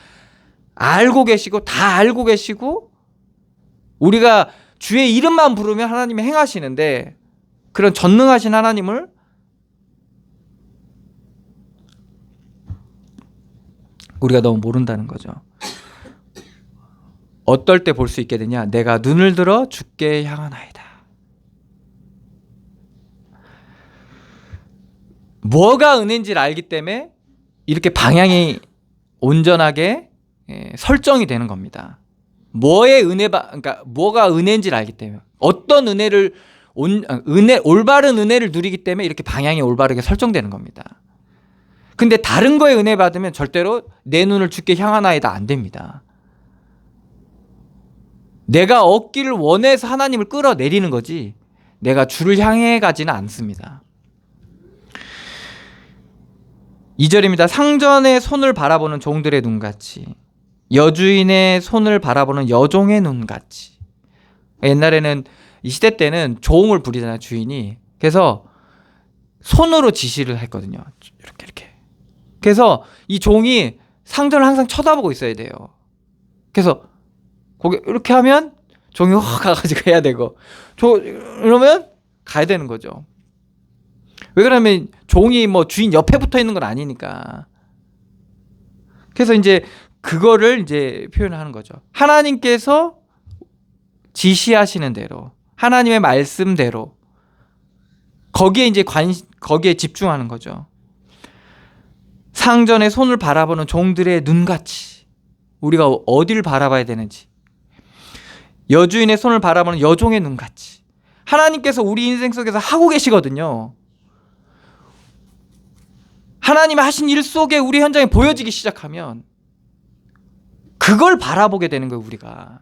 알고 계시고, 다 알고 계시고, 우리가 주의 이름만 부르면 하나님이 행하시는데, 그런 전능하신 하나님을 우리가 너무 모른다는 거죠. 어떨 때 볼 수 있게 되냐? 내가 눈을 들어 주께 향하나이다. 뭐가 은혜인지를 알기 때문에 이렇게 방향이 온전하게 설정이 되는 겁니다. 뭐의 그러니까 뭐가 은혜인지를 알기 때문에, 어떤 올바른 은혜를 누리기 때문에 이렇게 방향이 올바르게 설정되는 겁니다. 근데 다른 거에 은혜 받으면 절대로 내 눈을 주께 향하나이다 안 됩니다. 내가 얻기를 원해서 하나님을 끌어내리는 거지 내가 주를 향해 가지는 않습니다. 2절입니다. 상전의 손을 바라보는 종들의 눈같이, 여주인의 손을 바라보는 여종의 눈같이. 옛날에는 이 시대 때는 종을 부리잖아요, 주인이. 그래서 손으로 지시를 했거든요. 이렇게. 그래서 이 종이 상전을 항상 쳐다보고 있어야 돼요. 그래서 거기 이렇게 하면 종이 가가지고 해야 되고, 이러면 가야 되는 거죠. 왜 그러면 종이 뭐 주인 옆에 붙어 있는 건 아니니까. 그래서 이제 그거를 이제 표현하는 거죠. 하나님께서 지시하시는 대로, 하나님의 말씀대로 거기에 이제 거기에 집중하는 거죠. 상전의 손을 바라보는 종들의 눈같이 우리가 어디를 바라봐야 되는지, 여주인의 손을 바라보는 여종의 눈같이 하나님께서 우리 인생 속에서 하고 계시거든요. 하나님의 하신 일 속에 우리 현장에 보여지기 시작하면 그걸 바라보게 되는 거예요, 우리가.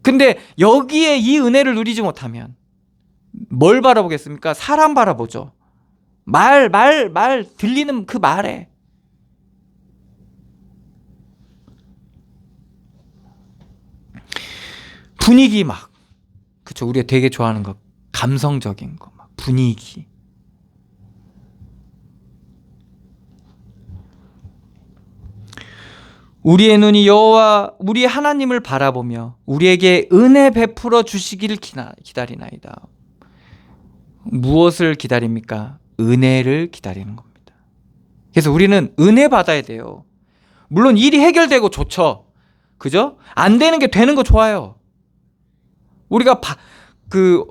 근데 여기에 이 은혜를 누리지 못하면 뭘 바라보겠습니까? 사람 바라보죠. 말 들리는 그 말에. 분위기 막, 그쵸, 우리가 되게 좋아하는 거, 감성적인 거, 막 분위기. 우리의 눈이 여호와 우리 하나님을 바라보며 우리에게 은혜 베풀어 주시기를 기다리나이다. 무엇을 기다립니까? 은혜를 기다리는 겁니다. 그래서 우리는 은혜 받아야 돼요. 물론 일이 해결되고 좋죠. 그죠? 안 되는 게 되는 거 좋아요. 우리가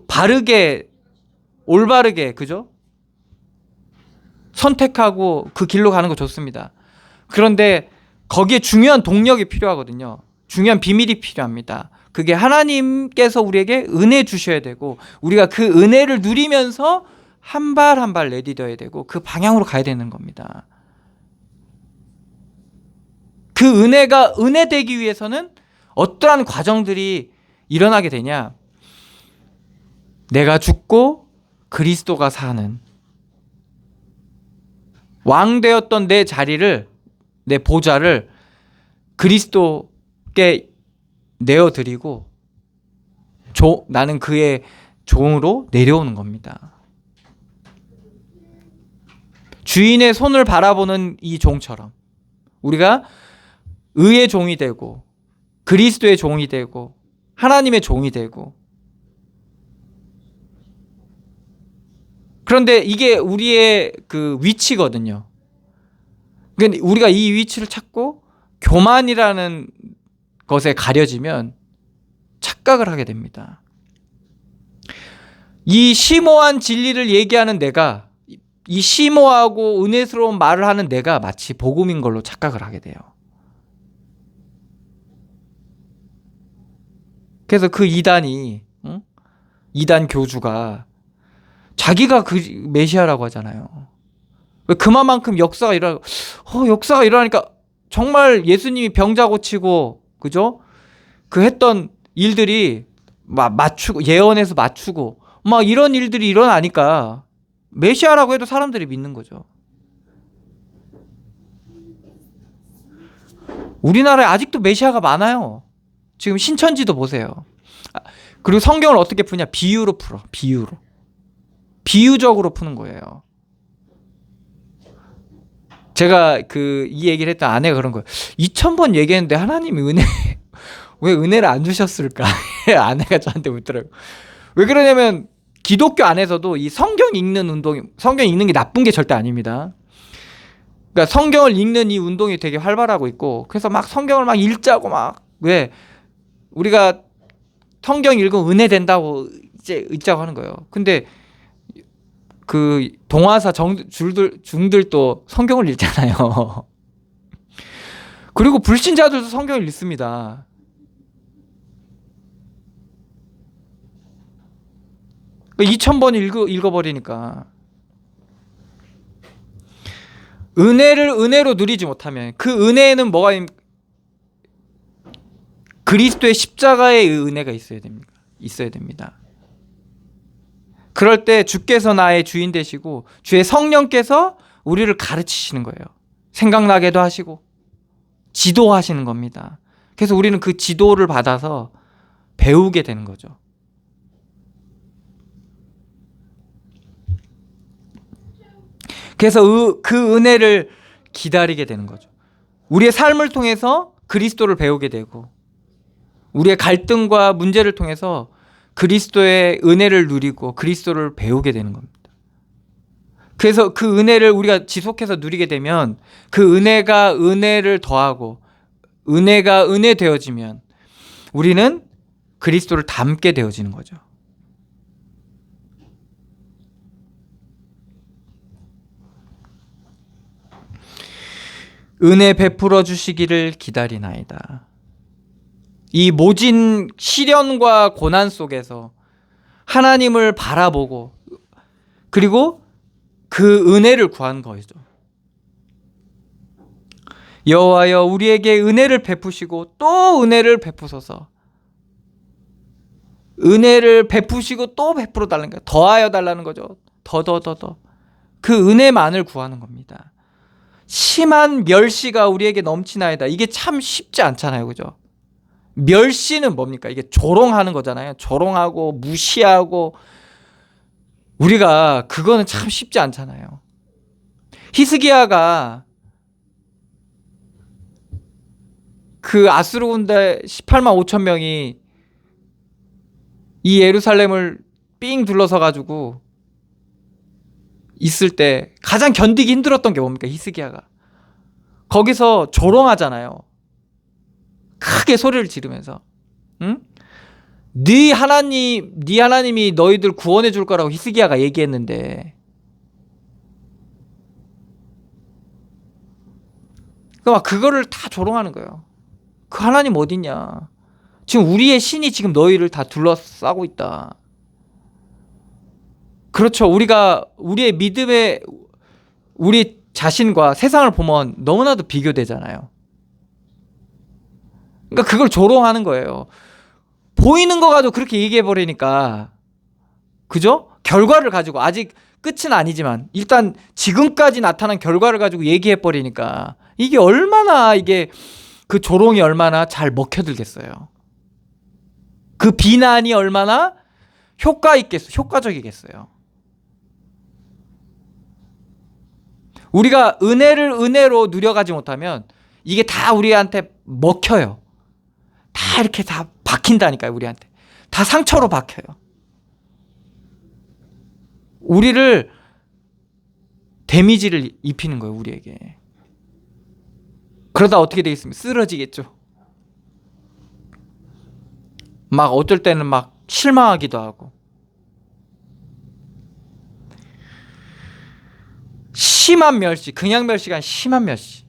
바르게, 올바르게, 그죠? 선택하고 그 길로 가는 거 좋습니다. 그런데 거기에 중요한 동력이 필요하거든요. 중요한 비밀이 필요합니다. 그게 하나님께서 우리에게 은혜 주셔야 되고, 우리가 그 은혜를 누리면서 한 발 한 발 내디뎌야 되고, 그 방향으로 가야 되는 겁니다. 그 은혜가 은혜되기 위해서는 어떠한 과정들이 일어나게 되냐? 내가 죽고 그리스도가 사는, 왕 되었던 내 자리를, 내 보좌를 그리스도께 내어드리고 나는 그의 종으로 내려오는 겁니다. 주인의 손을 바라보는 이 종처럼 우리가 의의 종이 되고 그리스도의 종이 되고 하나님의 종이 되고, 그런데 이게 우리의 그 위치거든요. 그러니까 우리가 이 위치를 찾고 교만이라는 것에 가려지면 착각을 하게 됩니다. 이 심오한 진리를 얘기하는 내가, 이 심오하고 은혜스러운 말을 하는 내가 마치 복음인 걸로 착각을 하게 돼요. 그래서 그 이단이, 이단 교주가 자기가 그 메시아라고 하잖아요. 왜 그만큼 역사가 역사가 일어나니까 정말 예수님이 병자 고치고, 그죠? 그 했던 일들이 막 맞추고, 예언해서 맞추고 막 이런 일들이 일어나니까 메시아라고 해도 사람들이 믿는 거죠. 우리나라에 아직도 메시아가 많아요. 지금 신천지도 보세요. 그리고 성경을 어떻게 푸냐? 비유로 풀어. 비유적으로 푸는 거예요. 제가 이 얘기를 했던 아내가 그런 거예요. 2000번 얘기했는데 하나님이 왜 은혜를 안 주셨을까? 아내가 저한테 묻더라고요. 왜 그러냐면 기독교 안에서도 이 성경 읽는 운동이, 성경 읽는 게 나쁜 게 절대 아닙니다. 그러니까 성경을 읽는 이 운동이 되게 활발하고 있고, 그래서 막 성경을 막 읽자고 막, 왜 우리가 성경 읽으면 은혜 된다고 이제 읽자고 하는 거예요. 근데 그 동화사 중들도 성경을 읽잖아요. 그리고 불신자들도 성경을 읽습니다. 그러니까 2000번 읽어버리니까. 은혜를 은혜로 누리지 못하면 그 은혜에는 뭐가 그리스도의 십자가의 은혜가 있어야 됩니다. 그럴 때 주께서 나의 주인 되시고 주의 성령께서 우리를 가르치시는 거예요. 생각나게도 하시고 지도하시는 겁니다. 그래서 우리는 그 지도를 받아서 배우게 되는 거죠. 그래서 그 은혜를 기다리게 되는 거죠. 우리의 삶을 통해서 그리스도를 배우게 되고 우리의 갈등과 문제를 통해서 그리스도의 은혜를 누리고 그리스도를 배우게 되는 겁니다. 그래서 그 은혜를 우리가 지속해서 누리게 되면 그 은혜가 은혜를 더하고 은혜가 은혜 되어지면 우리는 그리스도를 닮게 되어지는 거죠. 은혜 베풀어 주시기를 기다리나이다. 이 모진 시련과 고난 속에서 하나님을 바라보고 그리고 그 은혜를 구한 거죠. 여호와여 우리에게 은혜를 베푸시고 또 은혜를 베푸소서. 은혜를 베푸시고 또 베풀어 달라는 거예요. 더하여 달라는 거죠. 더. 그 은혜만을 구하는 겁니다. 심한 멸시가 우리에게 넘치나이다. 이게 참 쉽지 않잖아요. 그죠? 멸시는 뭡니까? 이게 조롱하는 거잖아요. 조롱하고 무시하고 우리가 그거는 참 쉽지 않잖아요. 히스기야가 그 아수르 군대 18만 5천 명이 이 예루살렘을 삥 둘러서 가지고 있을 때 가장 견디기 힘들었던 게 뭡니까? 히스기야가 거기서 조롱하잖아요. 크게 소리를 지르면서, 응? 네 하나님이 너희들 구원해 줄 거라고 히스기야가 얘기했는데, 막 그거를 다 조롱하는 거예요. 그 하나님 어딨냐? 지금 우리의 신이 지금 너희를 다 둘러싸고 있다. 그렇죠. 우리가 우리의 믿음에 우리 자신과 세상을 보면 너무나도 비교되잖아요. 그러니까 그걸 조롱하는 거예요. 보이는 거 가지고 그렇게 얘기해 버리니까, 그죠? 결과를 가지고 아직 끝은 아니지만 일단 지금까지 나타난 결과를 가지고 얘기해 버리니까 이게 얼마나 그 조롱이 얼마나 잘 먹혀들겠어요. 그 비난이 얼마나 효과적이겠어요. 우리가 은혜를 은혜로 누려가지 못하면 이게 다 우리한테 먹혀요. 다 이렇게 다 박힌다니까요. 우리한테 다 상처로 박혀요. 우리를 데미지를 입히는 거예요. 우리에게. 그러다 어떻게 되겠습니까? 쓰러지겠죠. 막 어떨 때는 막 실망하기도 하고. 심한 멸시, 그냥 멸시가 아니라 심한 멸시.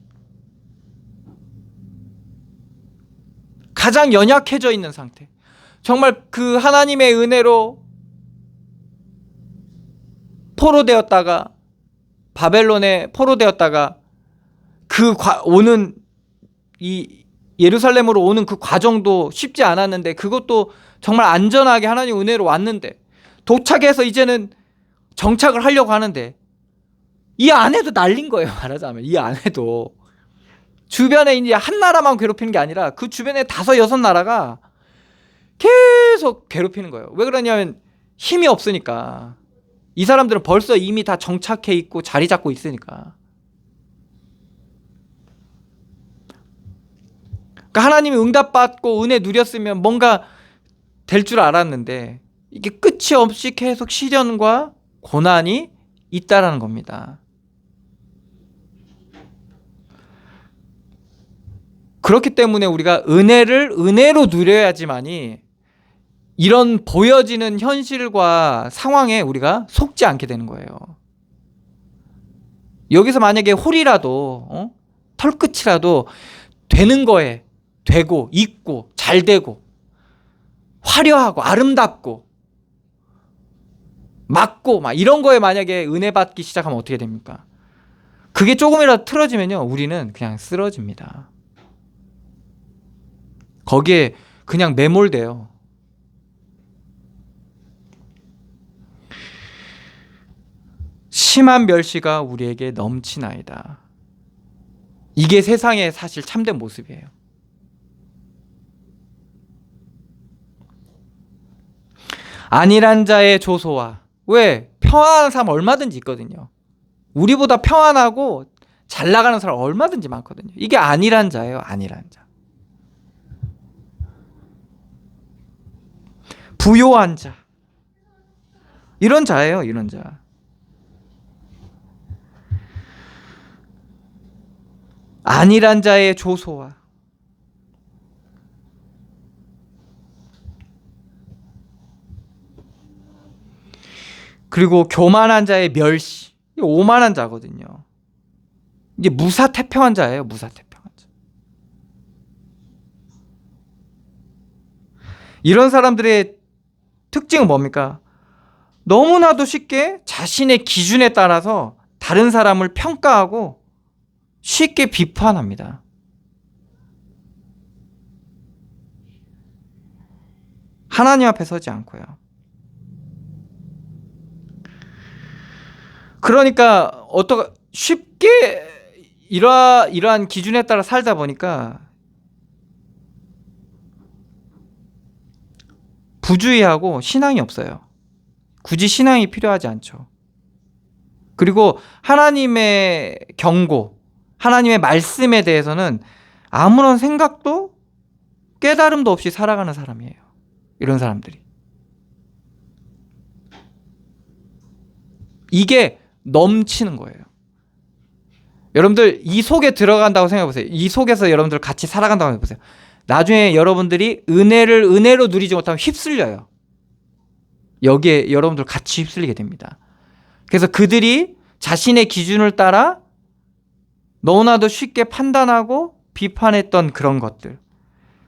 가장 연약해져 있는 상태. 정말 그 하나님의 은혜로 포로되었다가 바벨론에 포로되었다가 오는 이 예루살렘으로 오는 그 과정도 쉽지 않았는데 그것도 정말 안전하게 하나님 은혜로 왔는데 도착해서 이제는 정착을 하려고 하는데 이 안에도 날린 거예요. 말하자면 이 안에도 주변에 이제 한 나라만 괴롭히는 게 아니라 그 주변에 5, 6나라가 계속 괴롭히는 거예요. 왜 그러냐면 힘이 없으니까. 이 사람들은 벌써 이미 다 정착해 있고 자리 잡고 있으니까. 그러니까 하나님이 응답받고 은혜 누렸으면 뭔가 될 줄 알았는데 이게 끝이 없이 계속 시련과 고난이 있다라는 겁니다. 그렇기 때문에 우리가 은혜를 은혜로 누려야지만이 이런 보여지는 현실과 상황에 우리가 속지 않게 되는 거예요. 여기서 만약에 홀이라도 털끝이라도 되는 거에 되고 있고 잘 되고 화려하고 아름답고 맞고 막 이런 거에 만약에 은혜 받기 시작하면 어떻게 됩니까? 그게 조금이라도 틀어지면요, 우리는 그냥 쓰러집니다. 거기에 그냥 매몰돼요. 심한 멸시가 우리에게 넘치나이다. 이게 세상의 사실 참된 모습이에요. 안일한 자의 조소와, 왜? 평안한 사람 얼마든지 있거든요. 우리보다 평안하고 잘 나가는 사람 얼마든지 많거든요. 이게 안일한 자예요. 안일한 자. 부요한 자, 이런 자예요. 이런 자. 안일한 자의 조소와 그리고 교만한 자의 멸시, 오만한 자거든요. 이게 무사태평한 자예요. 무사태평한 자. 이런 사람들의 특징은 뭡니까? 너무나도 쉽게 자신의 기준에 따라서 다른 사람을 평가하고 쉽게 비판합니다. 하나님 앞에 서지 않고요. 그러니까 쉽게 이러한 기준에 따라 살다 보니까 부주의하고 신앙이 없어요. 굳이 신앙이 필요하지 않죠. 그리고 하나님의 경고, 하나님의 말씀에 대해서는 아무런 생각도 깨달음도 없이 살아가는 사람이에요. 이런 사람들이. 이게 넘치는 거예요. 여러분들 이 속에 들어간다고 생각해 보세요. 이 속에서 여러분들 같이 살아간다고 생각해 보세요. 나중에 여러분들이 은혜로 누리지 못하면 휩쓸려요. 여기에 여러분들 같이 휩쓸리게 됩니다. 그래서 그들이 자신의 기준을 따라 너무나도 쉽게 판단하고 비판했던 그런 것들,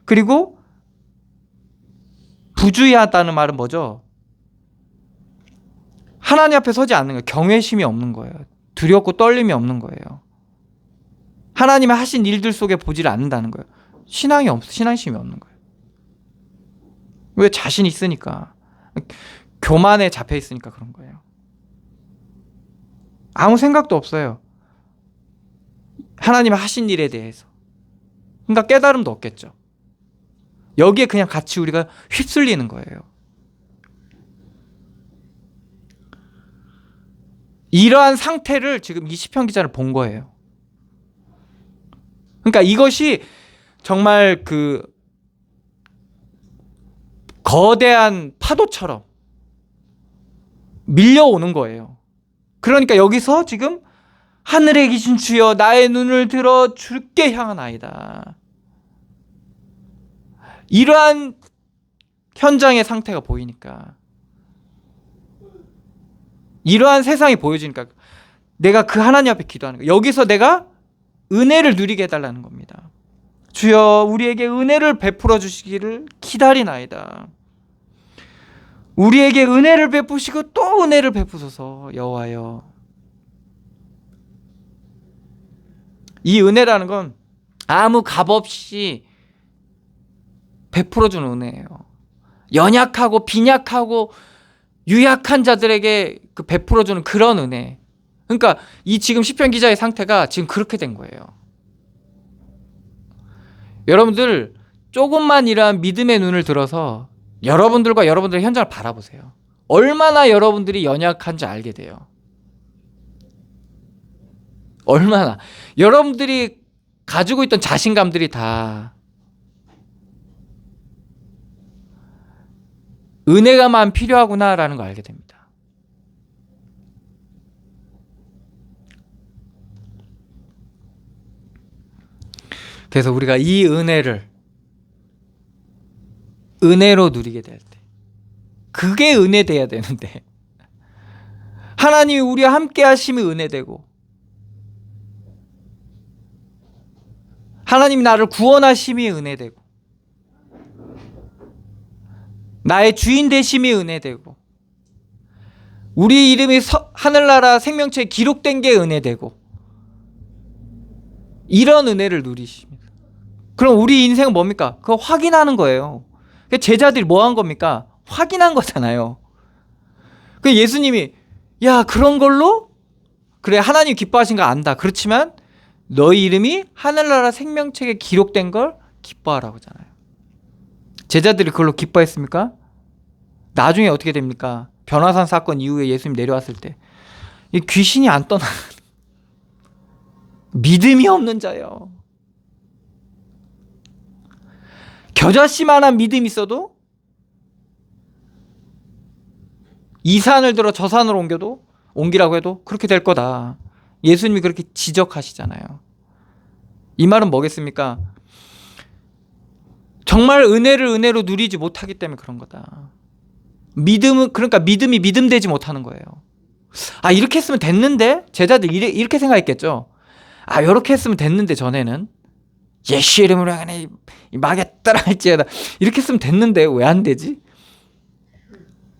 그리고 부주의하다는 말은 뭐죠? 하나님 앞에 서지 않는 거예요. 경외심이 없는 거예요. 두렵고 떨림이 없는 거예요. 하나님의 하신 일들 속에 보지를 않는다는 거예요. 신앙심이 없는 거예요. 왜? 자신 있으니까. 교만에 잡혀 있으니까 그런 거예요. 아무 생각도 없어요. 하나님의 하신 일에 대해서. 그러니까 깨달음도 없겠죠. 여기에 그냥 같이 우리가 휩쓸리는 거예요. 이러한 상태를 지금 이 시편 기자는 본 거예요. 그러니까 이것이 정말 그 거대한 파도처럼 밀려오는 거예요. 그러니까 여기서 지금 하늘에 계신 주여 나의 눈을 들어 주께 향하나이다. 이러한 현장의 상태가 보이니까, 이러한 세상이 보여지니까 내가 그 하나님 앞에 기도하는 거예요. 여기서 내가 은혜를 누리게 해달라는 겁니다. 주여 우리에게 은혜를 베풀어 주시기를 기다리나이다. 우리에게 은혜를 베푸시고 또 은혜를 베푸소서 여호와여. 이 은혜라는 건 아무 값없이 베풀어주는 은혜예요. 연약하고 빈약하고 유약한 자들에게 그 베풀어주는 그런 은혜. 그러니까 이 지금 시편 기자의 상태가 지금 그렇게 된 거예요. 여러분들 조금만 이러한 믿음의 눈을 들어서 여러분들과 여러분들의 현장을 바라보세요. 얼마나 여러분들이 연약한지 알게 돼요. 얼마나 여러분들이 가지고 있던 자신감들이 다 은혜가만 필요하구나라는 걸 알게 됩니다. 그래서 우리가 이 은혜로 누리게 될 때, 그게 은혜돼야 되는데 하나님이 우리와 함께 하심이 은혜되고 하나님이 나를 구원하심이 은혜되고 나의 주인 되심이 은혜되고 우리 이름이 하늘나라 생명체에 기록된 게 은혜되고 이런 은혜를 누리십니다. 그럼 우리 인생은 뭡니까? 그거 확인하는 거예요. 제자들이 뭐 한 겁니까? 확인한 거잖아요. 그 예수님이 야 그런 걸로? 그래 하나님 기뻐하신 거 안다. 그렇지만 너희 이름이 하늘나라 생명책에 기록된 걸 기뻐하라고 하잖아요. 제자들이 그걸로 기뻐했습니까? 나중에 어떻게 됩니까? 변화산 사건 이후에 예수님 내려왔을 때 이 귀신이 안 떠나 믿음이 없는 자요. 겨자씨만한 믿음이 있어도 이 산을 들어 저 산으로 옮기라고 해도 그렇게 될 거다. 예수님이 그렇게 지적하시잖아요. 이 말은 뭐겠습니까? 정말 은혜로 누리지 못하기 때문에 그런 거다. 그러니까 믿음이 믿음되지 못하는 거예요. 아 이렇게 했으면 됐는데? 제자들 이렇게 생각했겠죠. 아 이렇게 했으면 됐는데 전에는 예수 이름으로 하네 망했더라 할지어다 이렇게 했으면 됐는데 왜 안 되지?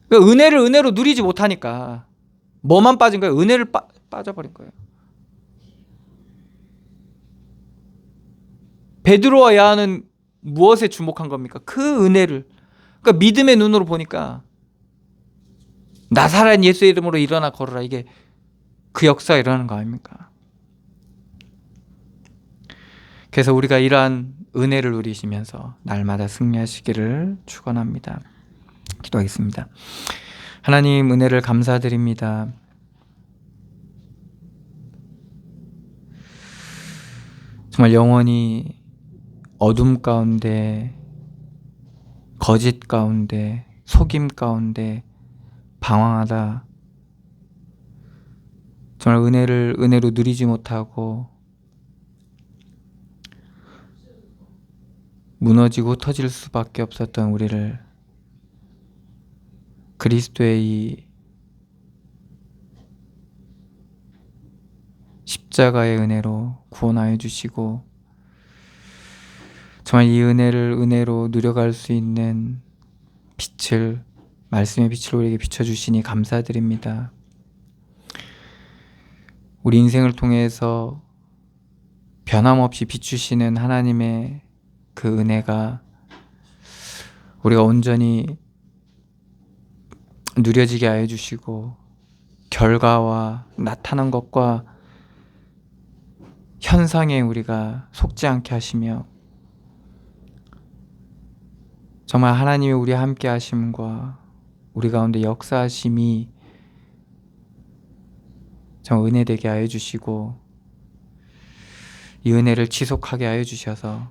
그러니까 은혜로 누리지 못하니까 뭐만 빠진 거예요? 은혜를 빠져버린 거예요. 베드로와 야한은 무엇에 주목한 겁니까? 그 은혜를. 그러니까 믿음의 눈으로 보니까 나사렛 예수의 이름으로 일어나 걸어라. 이게 그 역사가 일어나는 거 아닙니까? 그래서 우리가 이러한 은혜를 누리시면서 날마다 승리하시기를 축원합니다. 기도하겠습니다. 하나님 은혜를 감사드립니다. 정말 영원히 어둠 가운데 거짓 가운데 속임 가운데 방황하다 정말 은혜로 누리지 못하고 무너지고 흩어질 수밖에 없었던 우리를 그리스도의 이 십자가의 은혜로 구원하여 주시고 정말 이 은혜로 누려갈 수 있는 빛을 말씀의 빛을 우리에게 비춰주시니 감사드립니다. 우리 인생을 통해서 변함없이 비추시는 하나님의 그 은혜가 우리가 온전히 누려지게 하여 주시고 결과와 나타난 것과 현상에 우리가 속지 않게 하시며 정말 하나님의 우리 함께 하심과 우리 가운데 역사하심이 정말 은혜되게 하여 주시고 이 은혜를 지속하게 하여 주셔서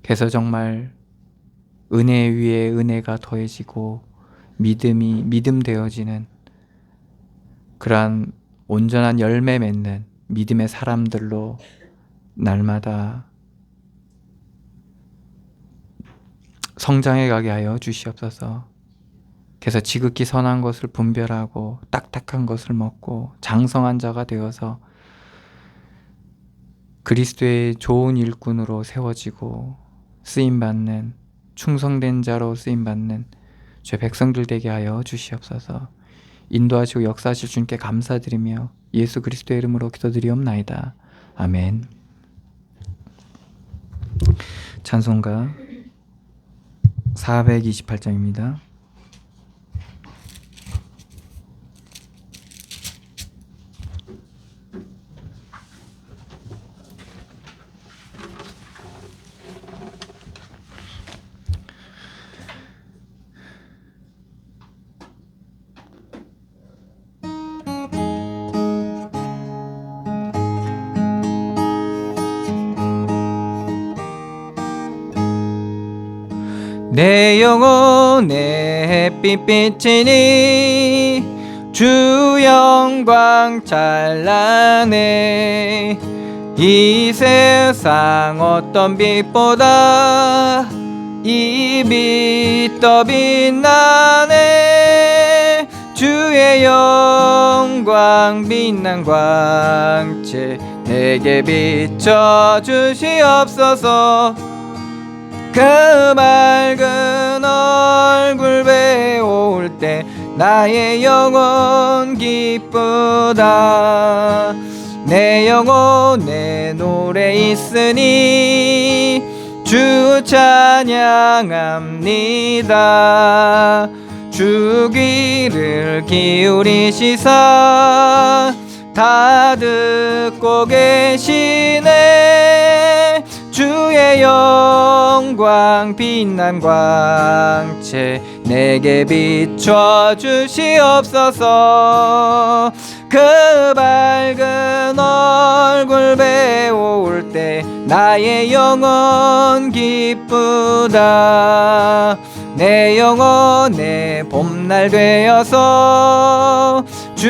그래서 정말 은혜 위에 은혜가 더해지고 믿음 되어지는 그러한 온전한 열매 맺는 믿음의 사람들로 날마다 성장해 가게 하여 주시옵소서. 그래서 지극히 선한 것을 분별하고 딱딱한 것을 먹고 장성한 자가 되어서 그리스도의 좋은 일꾼으로 세워지고 쓰임받는 충성된 자로 쓰임받는 주의 백성들 되게 하여 주시옵소서. 인도하시고 역사하실 주님께 감사드리며 예수 그리스도의 이름으로 기도드리옵나이다. 아멘. 찬송가 428장입니다. 내 영혼의 햇빛 비치니 주 영광 찬란해 이 세상 어떤 빛보다 입이 떠 빛나네. 주의 영광 빛난 광채 내게 비춰 주시옵소서. 그 맑은 얼굴 배울 때 나의 영혼 기쁘다. 내 영혼에 노래 있으니 주 찬양합니다. 주 귀를 기울이시사 다 듣고 계시네. 주의 영광 빛난 광채 내게 비춰 주시옵소서. 그 밝은 얼굴 배울 때 나의 영혼 기쁘다. 내 영혼의 봄날 되어서 주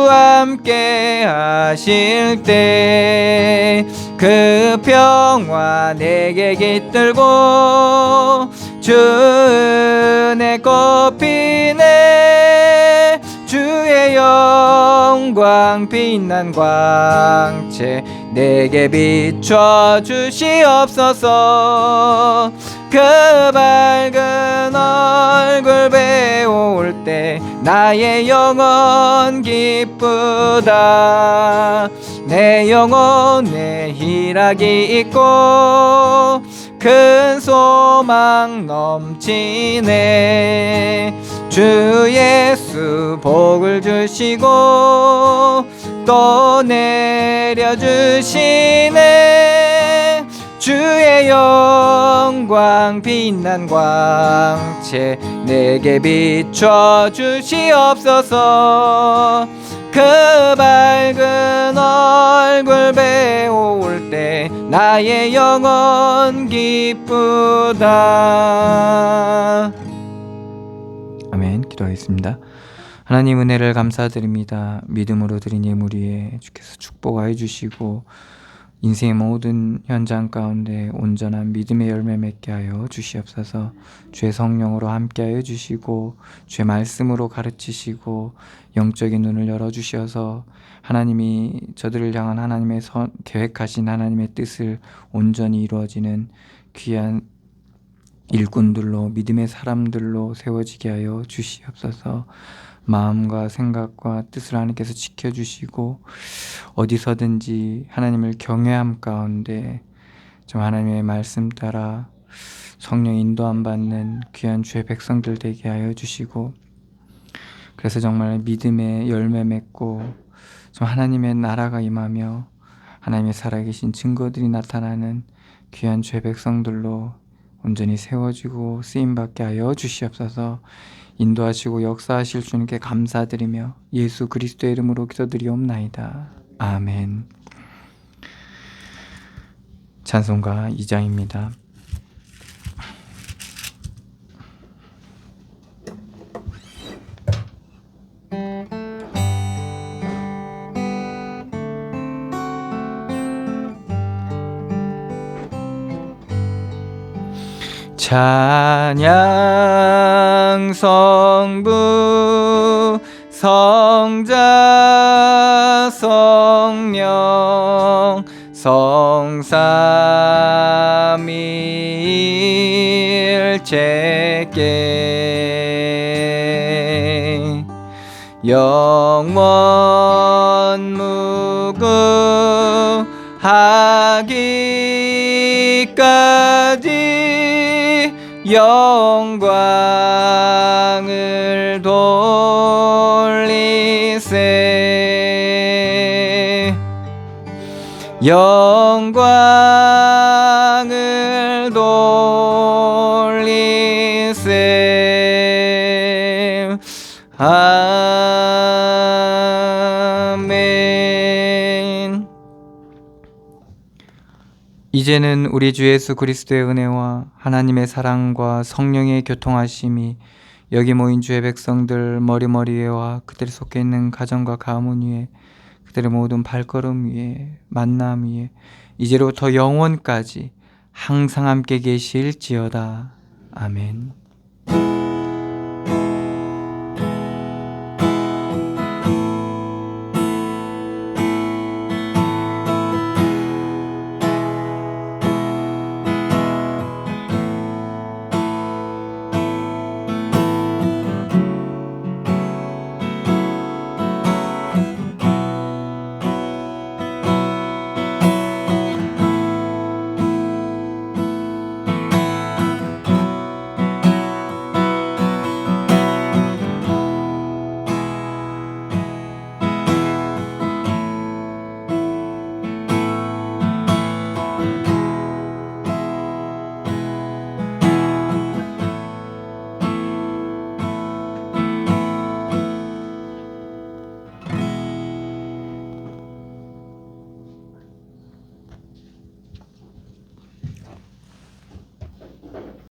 함께 하실 때 그 평화 내게 깃들고 주 은혜 꽃피네. 주의 영광 빛난 광채 내게 비춰 주시옵소서. 그 밝은 얼굴 배울 때 나의 영혼 기쁘다. 내 영혼에 희락이 있고 큰 소망 넘치네. 주 예수 복을 주시고 또 내려주시네. 주의 영광 빛난 광채 내게 비춰 주시옵소서. 그 밝은 얼굴 배울 때 나의 영혼 기쁘다. 아멘. 기도하겠습니다. 하나님 은혜를 감사드립니다. 믿음으로 드린 예물 위에 주께서 축복하여 주시고 인생의 모든 현장 가운데 온전한 믿음의 열매 맺게 하여 주시옵소서. 주의 성령으로 함께 하여 주시고 주의 말씀으로 가르치시고 영적인 눈을 열어주셔서 하나님이 저들을 향한 하나님의 계획하신 하나님의 뜻을 온전히 이루어지는 귀한 일꾼들로 믿음의 사람들로 세워지게 하여 주시옵소서. 마음과 생각과 뜻을 하나님께서 지켜주시고 어디서든지 하나님을 경외함 가운데 좀 하나님의 말씀 따라 성령 인도함 받는 귀한 주의 백성들 되게 하여 주시고 그래서 정말 믿음의 열매 맺고 좀 하나님의 나라가 임하며 하나님의 살아계신 증거들이 나타나는 귀한 주의 백성들로 온전히 세워지고 쓰임받게 하여 주시옵소서. 인도하시고 역사하실 주님께 감사드리며 예수 그리스도의 이름으로 기도드리옵나이다. 아멘. 찬송가 2장입니다. 찬양 성부 성자 성령 성삼위일체께 영원 무궁하기까지 영광을 돌리세 영광을 돌리세 아멘. 이제는 우리 주 예수 그리스도의 은혜와 하나님의 사랑과 성령의 교통하심이 여기 모인 주의 백성들 머리머리에와 그들이 속해 있는 가정과 가문 위에 그들의 모든 발걸음 위에 만남 위에 이제로부터 영원까지 항상 함께 계실지어다. 아멘.